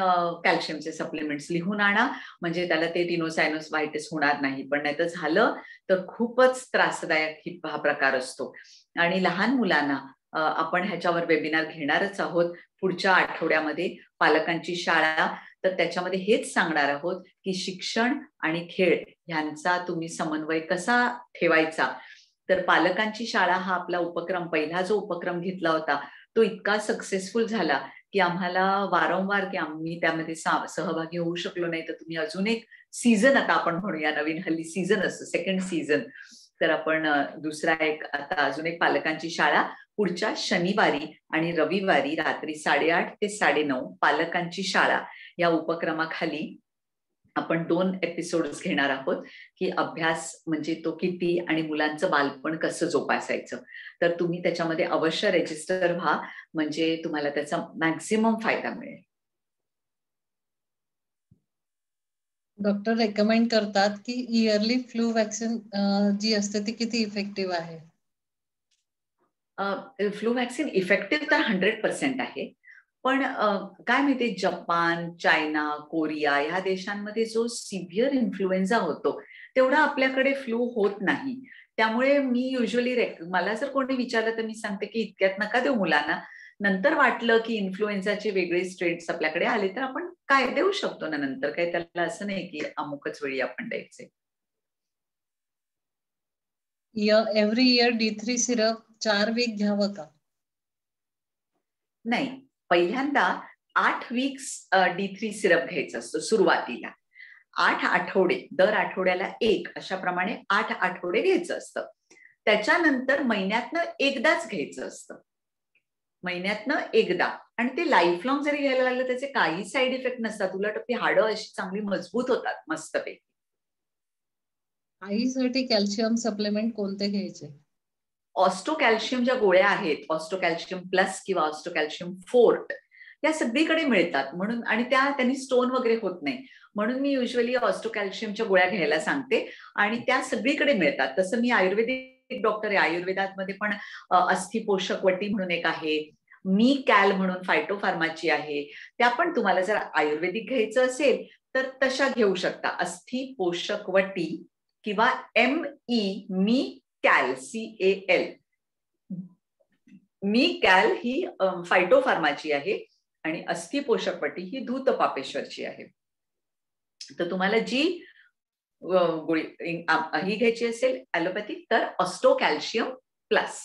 कॅल्शियमचे सप्लिमेंट्स लिहून आणा, म्हणजे त्याला ते टिनोसायनोसायटिस होणार नाही. पण नाही तर झालं तर खूपच त्रासदायक हा प्रकार असतो. आणि लहान मुलांना आपण ह्याच्यावर वेबिनार घेणारच आहोत पुढच्या आठवड्यामध्ये, पालकांची शाळा. तर त्याच्यामध्ये हेच सांगणार आहोत की शिक्षण आणि खेळ ह्यांचा तुम्ही समन्वय कसा ठेवायचा. तर पालकांची शाळा हा आपला उपक्रम, पहिला जो उपक्रम घेतला होता तो इतका सक्सेसफुल झाला की आम्हाला वारंवार की आम्ही त्यामध्ये सहभागी होऊ शकलो नाही. तर तुम्ही अजून एक सीझन, आता आपण म्हणूया नवीन हल्ली सीझन असतं, सेकंड सीझन, तर आपण दुसरा एक आता अजून एक पालकांची शाळा पुढच्या शनिवारी आणि रविवारी रात्री 8:30 ते 9:30 पालकांची शाळा या उपक्रमाखाली आपण 2 एपिसोड्स घेणार आहोत की अभ्यास म्हणजे तो किती आणि मुलांचं बालपण कसं जोपासायचं. तर तुम्ही त्याच्यामध्ये अवश्य रजिस्टर व्हा, म्हणजे तुम्हाला त्याचा मॅक्झिमम फायदा मिळेल. डॉक्टर रेकमेंड करतात की इयरली फ्लू वॅक्सिन जी असते ती किती इफेक्टिव्ह आहे? फ्लू वॅक्सिन इफेक्टिव्ह तर 100% आहे, पण काय माहिती, जपान, चायना, कोरिया ह्या देशांमध्ये जो सिव्हिअर इन्फ्लुएन्झा होतो तेवढा आपल्याकडे फ्लू होत नाही. त्यामुळे मी युजली मला जर कोणी विचारलं तर मी सांगते की इतक्यात नका देऊ मुलांना. नंतर वाटलं की इन्फ्लुएन्झाचे वेगळे स्ट्रेट्स आपल्याकडे आले तर आपण काय देऊ शकतो ना नंतर. काही त्याला असं नाही की अमुकच वेळी आपण द्यायचे. Every year D3 syrup 4 weak घ्यावं का? नाही, पहिल्यांदा 8 वीक्स D3 सिरप घ्यायचं असतं सुरुवातीला. 8 आठवडे, दर आठवड्याला 1 अशा प्रमाणे 8 आठवडे घ्यायचं असतं. त्याच्यानंतर महिन्यातनं एकदाच घ्यायचं असतं, महिन्यातनं एकदा. आणि ते लाईफ लॉंग जरी घ्यायला लागलं त्याचे काही साईड इफेक्ट नसतात, उलट ती हाडं अशी चांगली मजबूत होतात मस्तपैकी. आईसाठी कॅल्शियम सप्लिमेंट कोणते घ्यायचे? ऑस्टो कॅल्शियमच्या गोळ्या आहेत, ऑस्टो कॅल्शियम प्लस किंवा ऑस्टो कॅल्शियम फोर्ट, त्या सगळीकडे मिळतात म्हणून. आणि त्यांनी स्टोन वगैरे होत नाही म्हणून मी युजली ऑस्टो कॅल्शियमच्या गोळ्या घ्यायला सांगते. आणि त्या सगळीकडे मिळतात. तसं मी आयुर्वेदिक डॉक्टर आहे, आयुर्वेदामध्ये पण अस्थि पोषक वटी म्हणून एक आहे, मी कॅल म्हणून फायटोफार्माची आहे, त्या पण तुम्हाला जर आयुर्वेदिक घ्यायचं असेल तर तशा घेऊ शकता. अस्थि पोषक वटी किंवा मी कॅल, CAL. मी कॅल ही फायटोफार्माची आहे आणि अस्थि पोषक वटी ही धूत पापेश्वरची आहे. तर तुम्हाला जी गोळी ही घ्यायची असेल ॲलोपॅथिक तर ऑस्टो कॅल्शियम प्लस,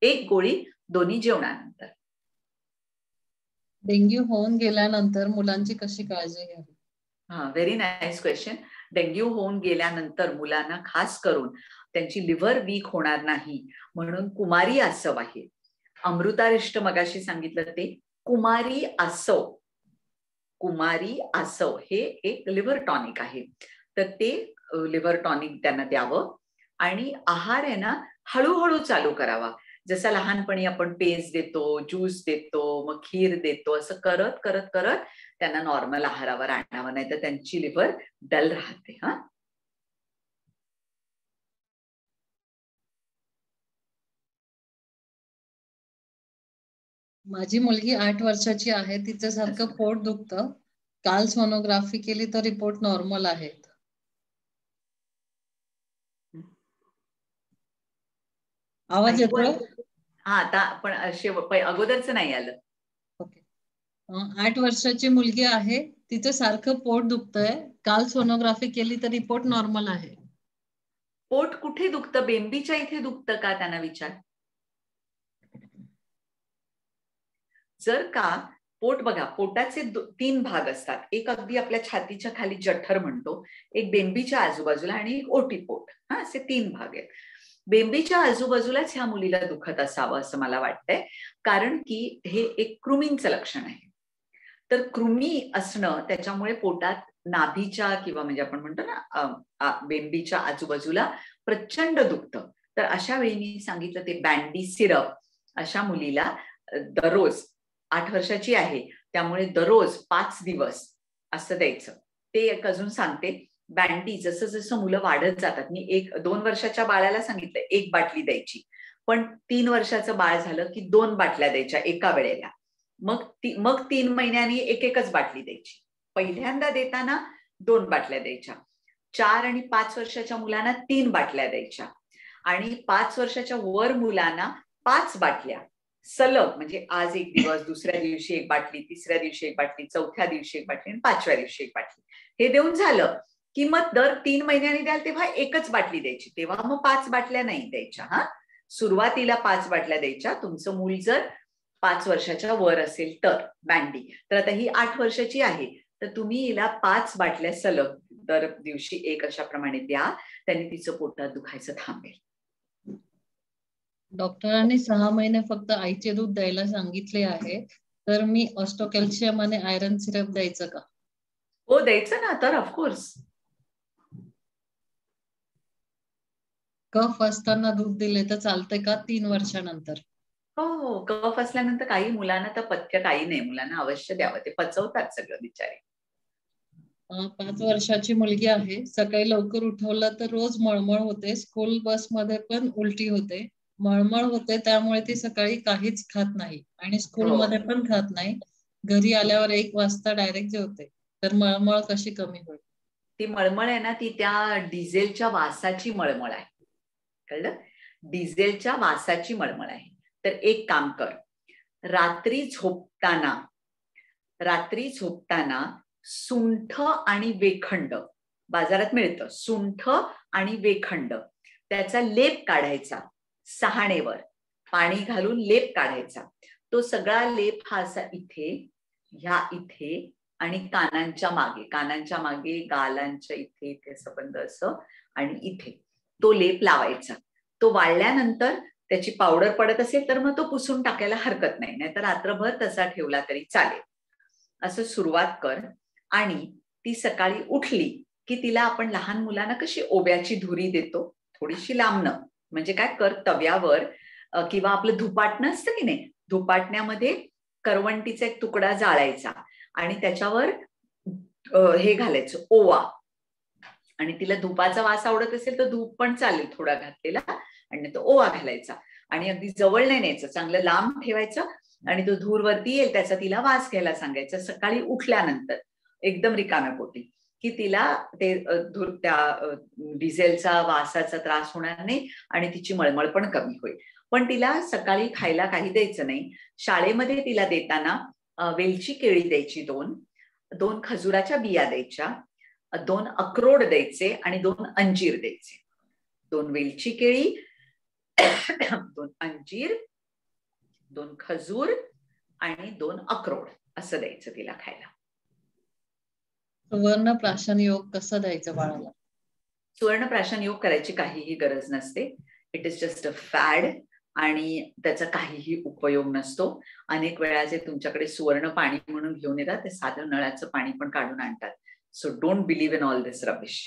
1 गोळी दोन्ही जेवणानंतर. डेंग्यू होऊन गेल्यानंतर मुलांची कशी काळजी घ्यावी? Very nice question. डेंग्यू होऊन गेल्यानंतर मुलांना खास करून त्यांची लिव्हर वीक होणार नाही म्हणून कुमारी आसव आहे. अमृतारिष्ट मगाशी सांगितलं ते कुमारी आसव. कुमारी आसव हे एक लिव्हर टॉनिक आहे. तर ते लिव्हर टॉनिक त्यांना द्यावं. आणि आहार आहे ना हळूहळू चालू करावा. जसं लहानपणी आपण पेज देतो, ज्यूस देतो, मग खीर देतो, असं करत करत करत त्यांना नॉर्मल आहारावर आणावं, नाही तर त्यांची लिव्हर डल राहते. माझी मुलगी 8 वर्षाची आहे, तिचं सारखं पोट दुखतं. काल सोनोग्राफी केली तर रिपोर्ट नॉर्मल आहेत. आवाज येतोय? आता पण अगोदरच नाही आलं. ओके. 8 वर्षाची मुलगी आहे, तिचं सारखं पोट दुखतंय. काल सोनोग्राफी केली तर रिपोर्ट नॉर्मल आहे. पोट कुठे दुखतं? बेंबीच्या इथे दुखतं का त्यांना विचार. जर का पोट बघा, पोटाचे 3 भाग असतात. एक अगदी आपल्या छातीच्या खाली जठर म्हणतो, एक बेंबीच्या आजूबाजूला आणि एक ओटीपोट. असे 3 भाग आहेत. बेंबीच्या आजूबाजूलाच ह्या मुलीला दुखत असावं असं मला वाटतंय, कारण की हे एक कृमींचं लक्षण आहे. तर कृमी असणं त्याच्यामुळे पोटात नाभीच्या किंवा म्हणजे आपण म्हणतो ना बेंबीच्या आजूबाजूला प्रचंड दुखतं. तर अशा वेळी मी सांगितलं ते बँडी सिरप अशा मुलीला दररोज, 8 वर्षाची आहे त्यामुळे दररोज 5 दिवस असं द्यायचं. ते एक अजून सांगते, बँडी जसं जसं मुलं वाढत जातात, मी 1-2 वर्षाच्या बाळाला सांगितलं 1 बाटली द्यायची, पण 3 वर्षाचं बाळ झालं की 2 बाटल्या द्यायच्या एका वेळेला. मग 3 महिन्यांनी एकच बाटली द्यायची. पहिल्यांदा देताना 2 बाटल्या द्यायच्या. 4 आणि 5 वर्षाच्या मुलांना 3 बाटल्या द्यायच्या आणि 5 वर्षाच्या वर मुलांना 5 बाटल्या सलग, म्हणजे आज 1 दिवस, दुसऱ्या दिवशी 1 बाटली, तिसऱ्या दिवशी 1 बाटली, चौथ्या दिवशी 1 बाटली आणि 5व्या दिवशी 1 बाटली. हे देऊन झालं की मग दर 3 महिन्यांनी द्याल तेव्हा एकच बाटली द्यायची. तेव्हा मग 5 बाटल्या नाही द्यायच्या. सुरुवातीला 5 बाटल्या द्यायच्या. तुमचं मूल जर 5 वर्षाच्या वर असेल तर बँडी. तर आता ही 8 वर्षाची आहे, तर तुम्ही हिला 5 बाटल्या सलग दर दिवशी 1 अशा प्रमाणे द्या. त्यांनी तिचं पोटात दुखायचं थांबेल. डॉक्टरांनी 6 महिने फक्त आईचे दूध द्यायला सांगितले आहे, तर मी ऑस्टो कॅल्शियम आणि आयरन सिरप द्यायचं का? हो, द्यायचं ना तर ऑफकोर्स. कफ असताना दूध दिले तर चालते का 3 वर्षानंतर? हो हो, कफ असल्यानंतर काही मुलांना तर पथ्य काही नाही, मुलांना अवश्य द्यावं, ते पचवतात सगळं बिचारे. 5 वर्षाची मुलगी आहे. सकाळी लवकर उठवलं तर रोज मळमळ होते. स्कूल बसमध्ये पण उलटी होते. मळमळ होते त्यामुळे ती सकाळी काहीच खात नाही आणि स्कूलमध्ये पण खात नाही. घरी आल्यावर 1 वाजता डायरेक्ट जेवते. तर मळमळ कशी कमी होईल? ती मळमळ आहे ना, ती त्या डिझेलच्या वासाची मळमळ आहे, कळलं? डिझेलच्या वासाची मळमळ आहे. तर एक काम कर, रात्री झोपताना सुंठ आणि वेखंड बाजारात मिळतं, सुंठ आणि वेखंड त्याचा लेप काढायचा, सहाणेवर पाणी घालून लेप काढायचा. तो सगळा लेप हा असा इथे, इथे आणि कानांच्या मागे गालांच्या इथे इथे असं बंद असं आणि इथे तो लेप लावायचा. तो वाळल्यानंतर त्याची पावडर पडत असेल तर मग तो पुसून टाकायला हरकत नाही, नाहीतर रात्रभर तसा ठेवला तरी चालेल. असं सुरुवात कर. आणि ती सकाळी उठली की तिला आपण लहान मुलांना कशी ओव्याची धुरी देतो, थोडीशी लांबणं, म्हणजे काय कर, तव्यावर किंवा आपलं धुपाटणं असतं की नाही, धुपाटण्यामध्ये करवंटीचा एक तुकडा जाळायचा आणि त्याच्यावर हे घालायचं, ओवा. आणि तिला धुपाचा वास आवडत असेल तर धूप पण चालेल थोडा घातलेला, आणि तो ओवा घालायचा आणि अगदी जवळ नाही न्यायचं, चांगलं लांब ठेवायचं आणि तो धूर वरती येईल त्याचा तिला वास घ्यायला सांगायचं. सकाळी उठल्यानंतर एकदम रिकाम्या पोटी की तिला ते त्या डिझेलचा वासाचा त्रास होणार नाही आणि तिची मळमळ पण कमी होईल. पण तिला सकाळी खायला काही द्यायचं नाही. शाळेमध्ये तिला देताना वेलची केळी द्यायची, 2 खजुराच्या बिया द्यायच्या, 2 अक्रोड द्यायचे आणि 2 अंजीर द्यायचे. 2 वेलची केळी, 2 अंजीर, 2 खजूर आणि 2 अक्रोड असं द्यायचं तिला खायला. सुवर्ण प्राशन योग कसं द्यायचं बाळाला? सुवर्ण प्राशन योग करायची काहीही गरज नसते. It is just a fad आणि त्याचा काहीही उपयोग नसतो. अनेक वेळा जे तुमच्याकडे सुवर्ण पाणी म्हणून घेऊन येतात ते साधं नळाचं पाणी पण काढून आणतात. So don't believe in all this rubbish.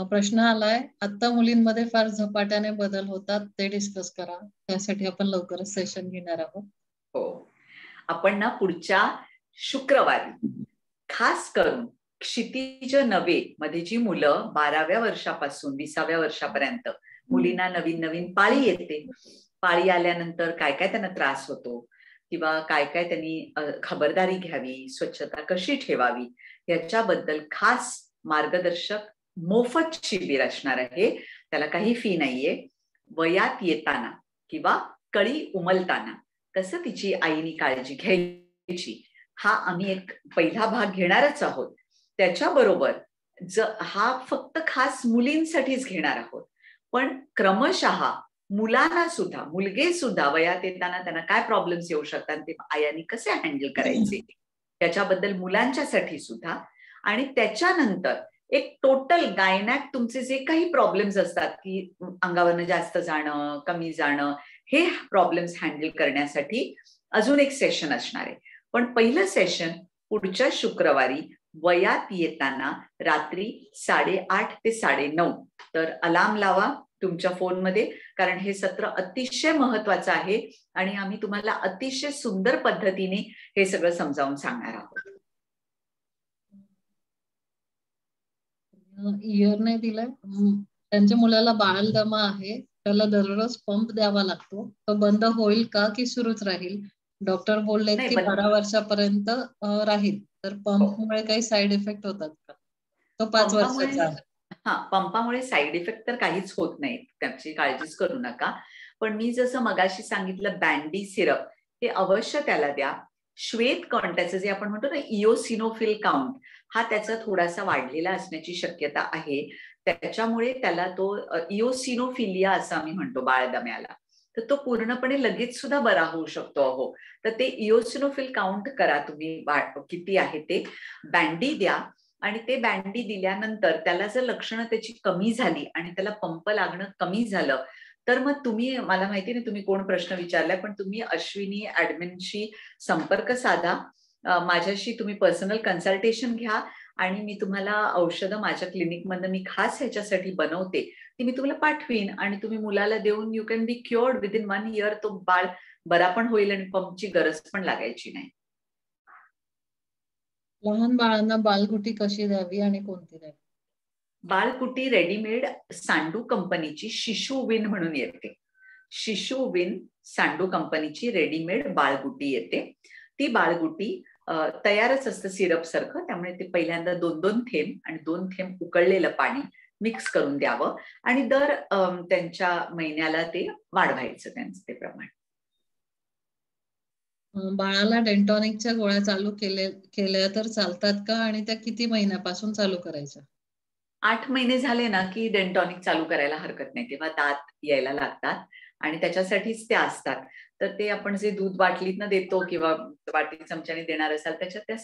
प्रश्न आलाय, आता मुलींमध्ये फार झपाट्याने बदल होतात, ते डिस्कस करा. त्यासाठी आपण लवकरच सेशन घेणार आहोत. हो, आपण ना पुढच्या शुक्रवारी खास करून क्षितिज नवे मध्ये जी मुलं 12व्या वर्षापासून 20व्या वर्षापर्यंत मुलींना नवीन नवीन पाळी येते, पाळी आल्यानंतर काय काय त्यांना त्रास होतो किंवा काय काय त्यांनी खबरदारी घ्यावी, स्वच्छता कशी ठेवावी याच्याबद्दल खास मार्गदर्शक मोफत शिबिर असणार आहे. त्याला काही फी नाहीये. वयात येताना किंवा कळी उमलताना कसं तिची आईनी काळजी घ्यायची हा आम्ही एक पहिला भाग घेणारच आहोत. त्याच्याबरोबर हा फक्त खास मुलींसाठीच घेणार आहोत, पण क्रमशः मुलांना सुद्धा, मुलगे सुद्धा वयात येताना त्यांना काय प्रॉब्लेम्स येऊ शकतात ते आयांनी कसे हँडल करायचे त्याच्याबद्दल मुलांच्यासाठी सुद्धा. आणि त्याच्यानंतर एक टोटल गायनॅक तुमचे जे काही प्रॉब्लेम्स असतात की अंगावरनं जास्त जाणं, कमी जाणं, हे प्रॉब्लेम्स हँडल करण्यासाठी अजून एक सेशन असणार आहे. पण पहिलं सेशन पुढच्या शुक्रवारी वयात येताना रात्री 8:30 ते 9:30. तर अलार्म लावा तुमच्या फोनमध्ये, कारण हे सत्र अतिशय महत्वाचं आहे आणि आम्ही तुम्हाला अतिशय सुंदर पद्धतीने हे सगळं समजावून सांगणार आहोत. इयरने दिलंय, त्यांच्या मुलाला बाळदमा आहे, त्याला दररोज पंप द्यावा लागतो. तो बंद होईल का की सुरूच राहील? डॉक्टर बोलले की 12 वर्षापर्यंत राहील. तर पंपमुळे काही साईड इफेक्ट होतात का? तो 5 वर्षाचा आहे. पंपामुळे साईड इफेक्ट तर काहीच होत नाहीत, त्याची काळजीच करू नका. पण मी जसं मगाशी सांगितलं, बँडी सिरप हे अवश्य त्याला द्या. श्वेत कण, त्याचं जे आपण म्हणतो ना इओसिनोफिल काउंट, हा त्याचा थोडासा वाढलेला असण्याची शक्यता आहे. त्याच्यामुळे त्याला तो इओसिनोफिलिया असं आम्ही म्हणतो बाळदम्याला, तर तो पूर्णपणे लगेच सुद्धा बरा होऊ शकतो. अहो, तर ते इओसिनोफिल काउंट करा तुम्ही, किती आहे ते. बँडी द्या आणि ते बँडी दिल्यानंतर त्याला जर लक्षणं त्याची कमी झाली आणि त्याला पंप लागणं कमी झालं तर मग तुम्ही, मला माहिती नाही तुम्ही कोण प्रश्न विचारलाय, पण तुम्ही अश्विनी ऍडमिनशी संपर्क साधा माझ्याशी तुम्ही पर्सनल कन्सल्टेशन घ्या आणि मी तुम्हाला औषधं माझ्या क्लिनिकमधनं मी खास ह्याच्यासाठी बनवते ती मी तुम्हाला पाठवीन आणि तुम्ही मुलाला देऊन you can be क्युअर्ड within 1 year. तो बाळ बरा पण होईल आणि पंपची गरज पण लागायची नाही. लहान बाळांना बालगुटी कशी द्यावी आणि कोणती द्यावी? बाळकुटी रेडीमेड सांडू कंपनीची शिशुविन म्हणून येते. शिशुविन सांडू कंपनीची रेडीमेड बाळगुटी येते. ती बाळगुटी तयारच असतं सिरप सारखं, त्यामुळे ते पहिल्यांदा 2-2 थेंब आणि 2 थेंब उकळलेलं पाणी मिक्स करून द्यावं आणि दर त्यांच्या महिन्याला ते वाढवायचं त्यांचं ते प्रमाण. बाळाला डेंटॉनिकच्या गोळ्या चालू केल्या तर चालतात का आणि त्या किती महिन्यापासून चालू करायच्या? 8 महिने झाले ना की डेंटॉनिक चालू करायला हरकत नाही, तेव्हा दात यायला लागतात आणि त्याच्यासाठीच ते असतात. तर ते आपण जे दूध बाटलीतनं देतो किंवा वाटी चमच्याने देणार असाल त्याच्यात त्या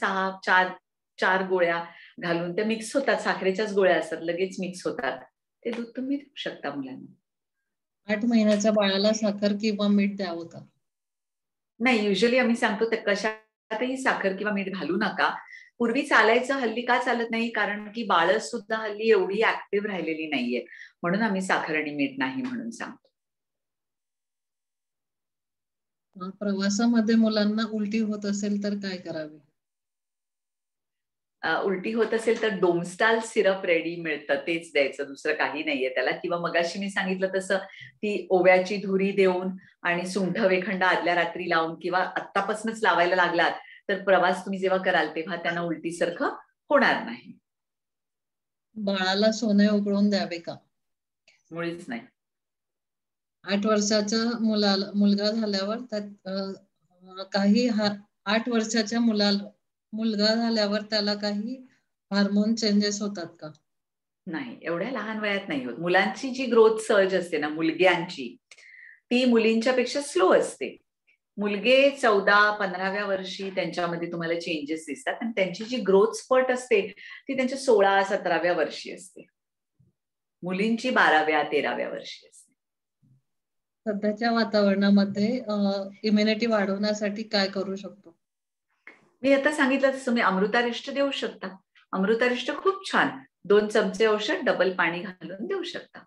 4 गोळ्या घालून त्या मिक्स होतात, साखरेच्याच गोळ्या असतात, लगेच मिक्स होतात. ते दूध तुम्ही देऊ शकता मुलांना. 8 महिन्याच्या बाळाला साखर किंवा मीठ द्यावं का? नाही, युजली आम्ही सांगतो त्या कशातही साखर किंवा मीठ घालू नका. पूर्वी चालायचं, हल्ली का चालत नाही? कारण की बाळ सुद्धा हल्ली एवढी ऍक्टिव्ह राहिलेली नाहीये, म्हणून आम्ही साखर आणि मीठ नाही म्हणून सांगतो. प्रवासामध्ये मुलांना उलटी होत असेल तर काय करावे? उलटी होत असेल तर डोमस्टाल सिरप रेडी मिळतं, तेच द्यायचं, दुसरं काही नाहीये त्याला. किंवा मगाशी मी सांगितलं तसं ती ओव्याची धुरी देऊन आणि सुंठ वेखंड आदल्या रात्री लावून किंवा आत्तापासूनच लावायला लागलात तर प्रवास तुम्ही जेव्हा कराल तेव्हा त्यांना उलटीसारखं होणार नाही. बाळाला सोने उकळून द्यावे का? मुळीच नाही. 8 वर्षाचा मुलगा झाल्यावर काही 8 वर्षाच्या मुलगा झाल्यावर त्याला काही हार्मोन चेंजेस होतात का? नाही, एवढ्या लहान वयात नाही होत. मुलांची जी ग्रोथ सर्ज असते ना मुलग्यांची, ती मुलींच्या पेक्षा स्लो असते. मुलगे 14-15व्या वर्षी त्यांच्यामध्ये तुम्हाला चेंजेस दिसतात आणि त्यांची जी ग्रोथ स्पट असते ती त्यांच्या 16-17व्या वर्षी असते. मुलींची 12व्या-13व्या वर्षी असते. सध्याच्या वातावरणामध्ये इम्युनिटी वाढवण्यासाठी काय करू शकतो? मी आता सांगितलं तसं तुम्ही अमृतारिष्ट देऊ शकता. अमृतारिष्ट खूप छान, 2 चमचे औषध डबल पाणी घालून देऊ शकता.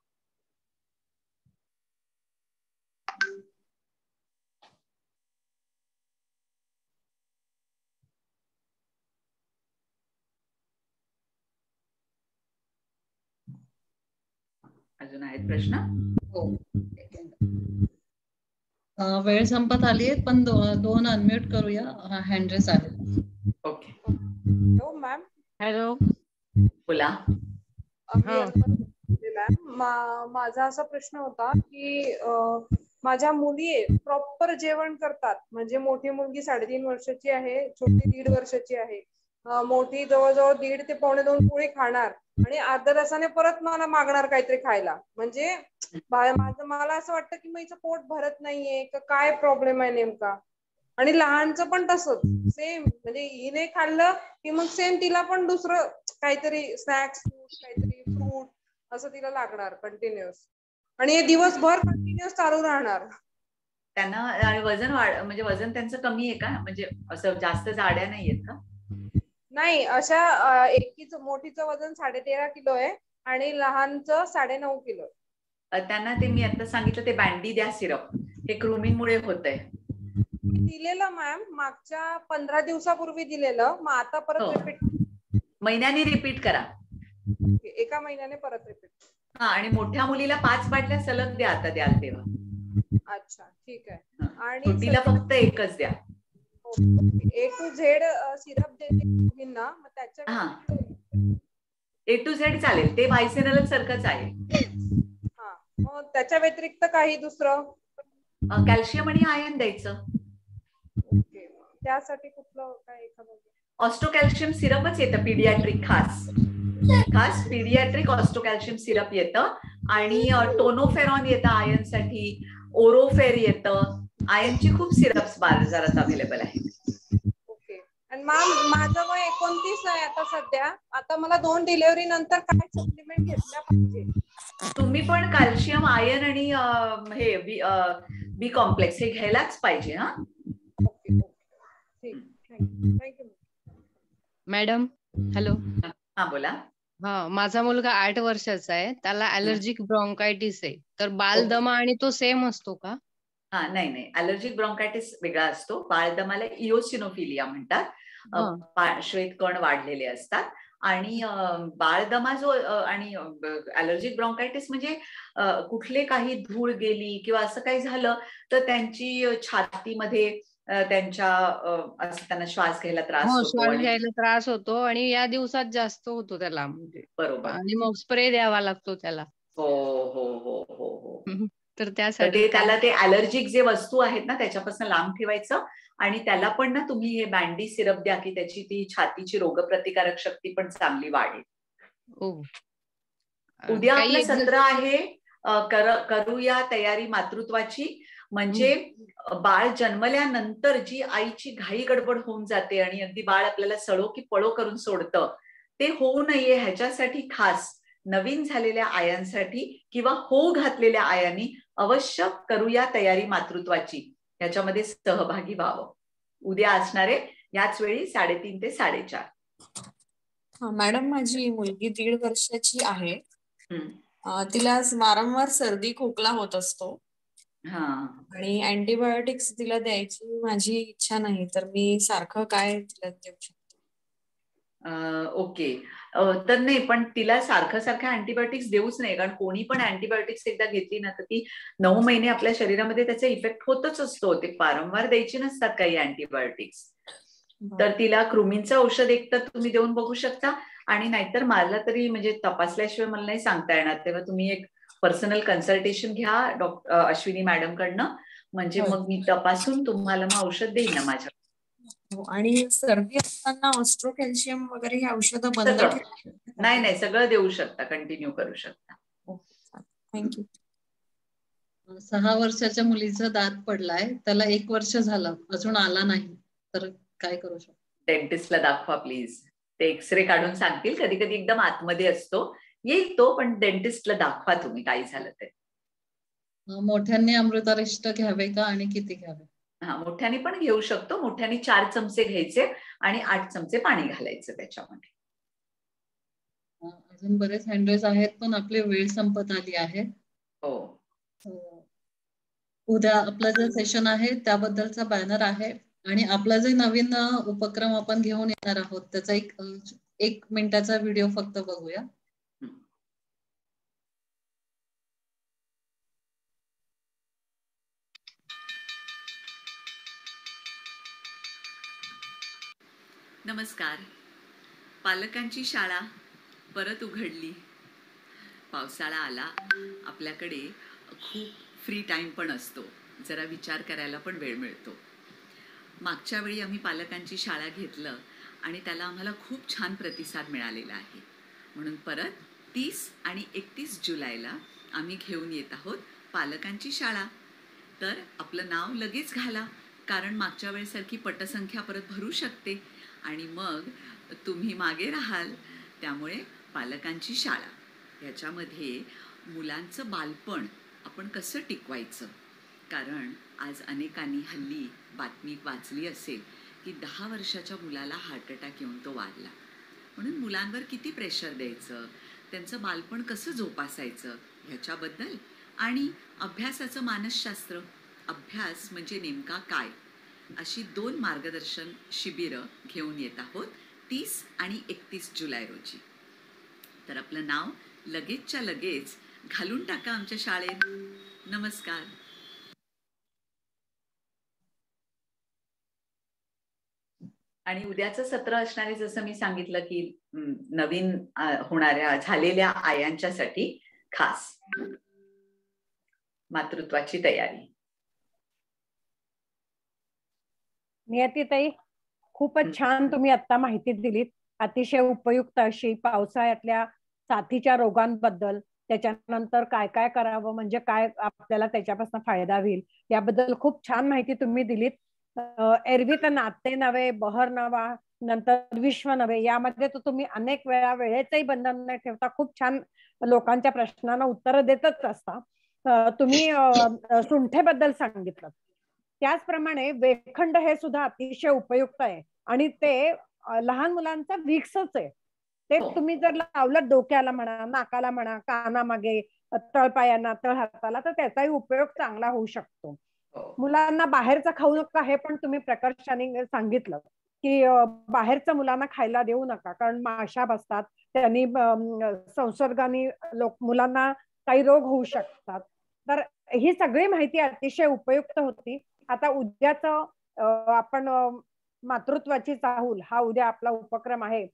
अजून आहेत प्रश्न? हो. वेळ संपत आली आहे, पण 2 अनम्यूट करूया. हँड रेस आहे. ओके. Hello ma'am. हॅलो, बोला. मॅम, माझा असा प्रश्न होता की माझ्या मुली प्रॉपर जेवण करतात, म्हणजे मोठी मुलगी 3.5 वर्षाची आहे, छोटी 1.5 वर्षाची आहे. मोठी जवळजवळ 1.5 ते 1.25 पोळी खाणार आणि अर्ध्या तासाने परत मला मागणार काहीतरी खायला. म्हणजे मला असं वाटतं की हिचं पोट भरत नाहीये का, काय प्रॉब्लेम आहे नेमका? आणि लहानचं पण तसंच सेम, म्हणजे हिने खाल्लं की मग सेम तिला पण दुसरं काहीतरी स्नॅक्स, काहीतरी फ्रूट असं तिला लागणार कंटिन्युअस, आणि हे दिवसभर कंटिन्युअस चालू राहणार. त्यांना वजन म्हणजे वजन त्यांचं कमी आहे का? म्हणजे असं जास्त जाड्या नाहीयेत का? नाही, अशा एकीच मोठीचं वजन 13.5 किलो आहे आणि लहानचं 9.5 किलो. त्यांना ते मी आता सांगितलं ते बँडी द्या सिरप, हे कृमींमुळे होतंय. दिलेलं मॅम, मागच्या 15 दिवसापूर्वी दिलेलं, मग आता परत रिपीट महिन्याने रिपीट करा. एका महिन्याने परत रिपीट. हा, आणि मोठ्या मुलीला 5 बाटल्या सलग द्या आता द्याल तेव्हा. अच्छा, ठीक आहे. आणि छोटीला फक्त एकच द्या. A to Z सिरप देते मुलींना, मग त्याच्या A to Z चालेल, ते वायसेनल सारखंच आहे. हा, मग त्याच्या व्यतिरिक्त काही दुसरं? कॅल्शियम आणि आयर्न द्यायचं. ओके, त्यासाठी कुठलं काय एखादं? ऑस्टोकॅल्शियम सिरपच येतं पीडियाट्रिक, खास पीडियाट्रिक ऑस्टोकॅल्शियम सिरप येतं आणि टोनोफेरॉन येतं आयर्न साठी, ओरोफेर येतं. आयर्नची खूप सिरप्स बाजारात अवेलेबल आहेत. ओके. आणि मॅम, माझं वय 29 आहे आता सध्या. आता मला 2 डिलिव्हरी नंतर काय सप्लिमेंट घेतल्या पाहिजे? तुम्ही पण कॅल्शियम, आयर्न आणि हे बी कॉम्प्लेक्स हे घ्यायलाच पाहिजे. हा, ओके, ठीक, थँक्यू. Madam, hello. हा बोला. माझा मुलगा 8 वर्षाचा आहे. त्याला ॲलर्जिक ब्रॉन्कायटिस आहे. तर बालदमा आणि तो सेम असतो का? हा, नाही, अलर्जिक ब्रॉन्कायटिस वेगळा असतो. बाळदमाला इओसिनोफिलिया म्हणतात. श्वेत कण वाढलेले असतात. आणि बाळदमा जो आणि अलर्जिक ब्रॉन्कायटिस म्हणजे कुठले काही धूळ गेली किंवा असं काही झालं तर त्यांची छातीमध्ये त्यांच्या असं त्यांना श्वास घ्यायला त्रास होतो. श्वास घ्यायला त्रास होतो आणि या दिवसात जास्त होतो त्याला, म्हणजे बरोबर. आणि मग स्प्रे द्यावा लागतो त्याला. हो हो हो हो हो. तर तर त्यासाठी त्याला ते अलर्जिक जे वस्तू आहेत ना त्याच्यापासून लांब ठेवायचं. आणि त्याला पण ना तुम्ही हे बँडी सिरप द्या की त्याची ती छातीची रोगप्रतिकारक शक्ती पण चांगली वाढेल. उद्या आपलं सत्र आहे करूया तयारी मातृत्वाची. म्हणजे बाळ जन्मल्यानंतर जी आईची घाई गडबड होऊन जाते आणि अगदी बाळ आपल्याला सळो की पळो करून सोडतं, ते होऊ नये ह्याच्यासाठी खास नवीन झालेल्या आयांसाठी किंवा होऊ घातलेल्या आयांनी अवश्य करूया तयारी मातृत्वाची ह्याच्यामध्ये सहभागी व्हावं. उद्या असणारे याच वेळी 3:30 ते 4:30. मॅडम, माझी मुलगी 1.5 वर्षाची आहे. तिला वारंवार सर्दी खोकला होत असतो आणि अँटीबायोटिक्स तिला द्यायची माझी इच्छा नाही, तर मी सारखं काय तिला देऊ शकतो? ओके. तर नाही, पण तिला सारखं अँटीबायोटिक्स देऊच नाही. कारण कोणी पण अँटीबायोटिक्स एकदा घेतली ना तर ती 9 महिने आपल्या शरीरामध्ये त्याचा इफेक्ट होतच असतो. ते वारंवार द्यायची नसतात काही अँटीबायोटिक्स. तर तिला कृमींचं औषध एक तर तुम्ही देऊन बघू शकता. आणि नाहीतर मला तरी म्हणजे तपासल्याशिवाय मला नाही सांगता येणार, तेव्हा तुम्ही एक पर्सनल कन्सल्टेशन घ्या डॉक्टर अश्विनी मॅडम कडनं. म्हणजे मग मी तपासून तुम्हाला मग औषध देईन ना माझ्या. आणि सर्दी असताना ऑस्ट्रो कॅल्शियम वगैरे हे औषधं बंद नाही, सगळं देऊ शकता, कंटिन्यू करू शकता. थँक्यू. 6 वर्षाच्या मुलीचा दात पडलाय, त्याला 1 वर्ष झालं, अजून आला नाही, तर काय करू शकतो? डेंटिस्टला दाखवा प्लीज. ते एक्सरे काढून सांगतील. कधी कधी एकदम आतमध्ये असतो, येईल तो, पण डेंटिस्टला दाखवा तुम्ही काही झालं ते. मोठ्यांनी अमृतारिष्ट घ्यावे का आणि किती घ्यावे? मोठ्याने पण घेऊ शकतो. मोठ्याने 4 चमचे घ्यायचे आणि 8 चमचे पाणी घालायचं त्याच्यामध्ये. अजून बरेच हँडरेज आहेत, पण आपली वेळ संपत आली आहे. उद्या आपलं जे सेशन आहे त्याबद्दलचा बॅनर आहे आणि आपला जे नवीन उपक्रम आपण घेऊन येणार आहोत त्याचा एक मिनिटाचा व्हिडिओ फक्त बघूया. नमस्कार. पालकांची शाळा परत उघडली. पावसाळा आला. आपल्याकडे खूप फ्री टाइम पण असतो. जरा विचार करायला पण वेळ मिळतो. मागच्या वेळी आम्ही पालकांची शाळा घेतलं आणि त्याला आम्हाला खूप छान प्रतिसाद मिळालेला आहे. म्हणून परत 30 आणि 31 जुलैला आम्ही घेऊन येत आहोत पालकांची शाळा. तर आपलं नाव लगेच घाला, कारण मागच्या वेळेसारखी पटसंख्या परत भरू शकते आणि मग तुम्ही मागे राहाल. त्यामुळे पालकांची शाळा ह्याच्यामध्ये मुलांचं बालपण आपण कसं टिकवायचं. कारण आज अनेकांनी हल्ली बातमी वाचली असेल की 10 वर्षाच्या मुलाला हार्ट अटॅक येऊन तो वारला. म्हणून मुलांवर किती प्रेशर द्यायचं, त्यांचं बालपण कसं जोपासायचं ह्याच्याबद्दल आणि अभ्यासाचं मानसशास्त्र, अभ्यास म्हणजे नेमका काय, अशी 2 मार्गदर्शन शिबिरं घेऊन येत आहोत 30 आणि 31 जुलै रोजी. तर आपलं नाव लगेचच्या लगेच घालून टाका आमच्या शाळेत. नमस्कार. आणि उद्याचं सत्र असणारे, जसं मी सांगितलं की नवीन होणाऱ्या झालेल्या आयांच्यासाठी खास मातृत्वाची तयारी. नियतीताई, खूपच छान तुम्ही आता माहिती दिलीत. अतिशय उपयुक्त अशी पावसाळ्यातल्या साथीच्या रोगांबद्दल, त्याच्यानंतर काय काय करावं म्हणजे काय आपल्याला त्याच्यापासून फायदा होईल याबद्दल खूप छान माहिती तुम्ही दिलीत. एरवी तर नाते नव्हे बहर नवा नंतर विश्व नव्हे यामध्ये तर तुम्ही अनेक वेळा वेळेचंही बंधन न ठेवता खूप छान लोकांच्या प्रश्नांना उत्तर देतच असता. तुम्ही सुंठेबद्दल सांगितलं, त्याचप्रमाणे वेखंड हे सुद्धा अतिशय उपयुक्त आहे आणि ते लहान मुलांचा विक्सच आहे. ते तुम्ही जर लावलं डोक्याला म्हणा, नाकाला म्हणा, कानामागे, तळपायांना, तळहाताला, तर त्याचाही उपयोग चांगला होऊ शकतो. मुलांना बाहेरचं खाऊ नका हे पण तुम्ही प्रकर्षाने सांगितलं की बाहेरचं मुलांना खायला देऊ नका, कारण माशा बसतात, त्यांनी संसर्गाने मुलांना काही रोग होऊ शकतात. तर ही सगळी माहिती अतिशय उपयुक्त होती. आता उद्याच आपण मातृत्वाची चाहूल हा उद्या आपला उपक्रम आहे.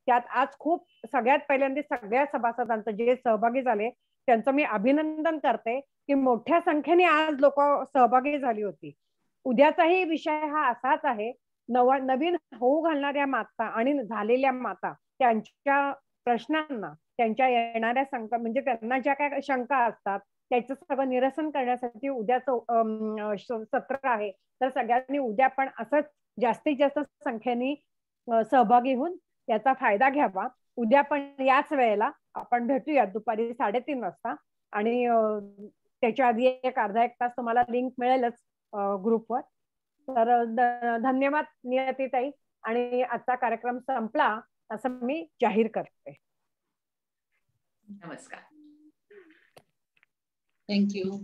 त्यात आज खूप सगळ्यात पहिल्यांदा सगळ्या सभासदांचं जे सहभागी झाले त्यांचं मी अभिनंदन करते की मोठ्या संख्येने आज लोक सहभागी झाली होती. उद्याचाही विषय हा असाच आहे. नवीन होऊ घालणाऱ्या माता आणि झालेल्या माता त्यांच्या प्रश्नांना, त्यांच्या येणाऱ्या शंका, म्हणजे त्यांना ज्या काय शंका असतात त्याचं सगळं निरसन करण्यासाठी उद्याचं सत्र आहे. तर सगळ्यांनी उद्या पण असंच जास्तीत जास्त संख्येने सहभागी होऊन याचा फायदा घ्यावा. उद्या पण याच वेळेला आपण भेटूया दुपारी 3:30 वाजता. आणि त्याच्या आधी एक अर्धा एक तास तुम्हाला लिंक मिळेलच ग्रुपवर. तर धन्यवाद नियतीताई. आणि आजचा कार्यक्रम संपला असं मी जाहीर करते. नमस्कार. थँक्यू.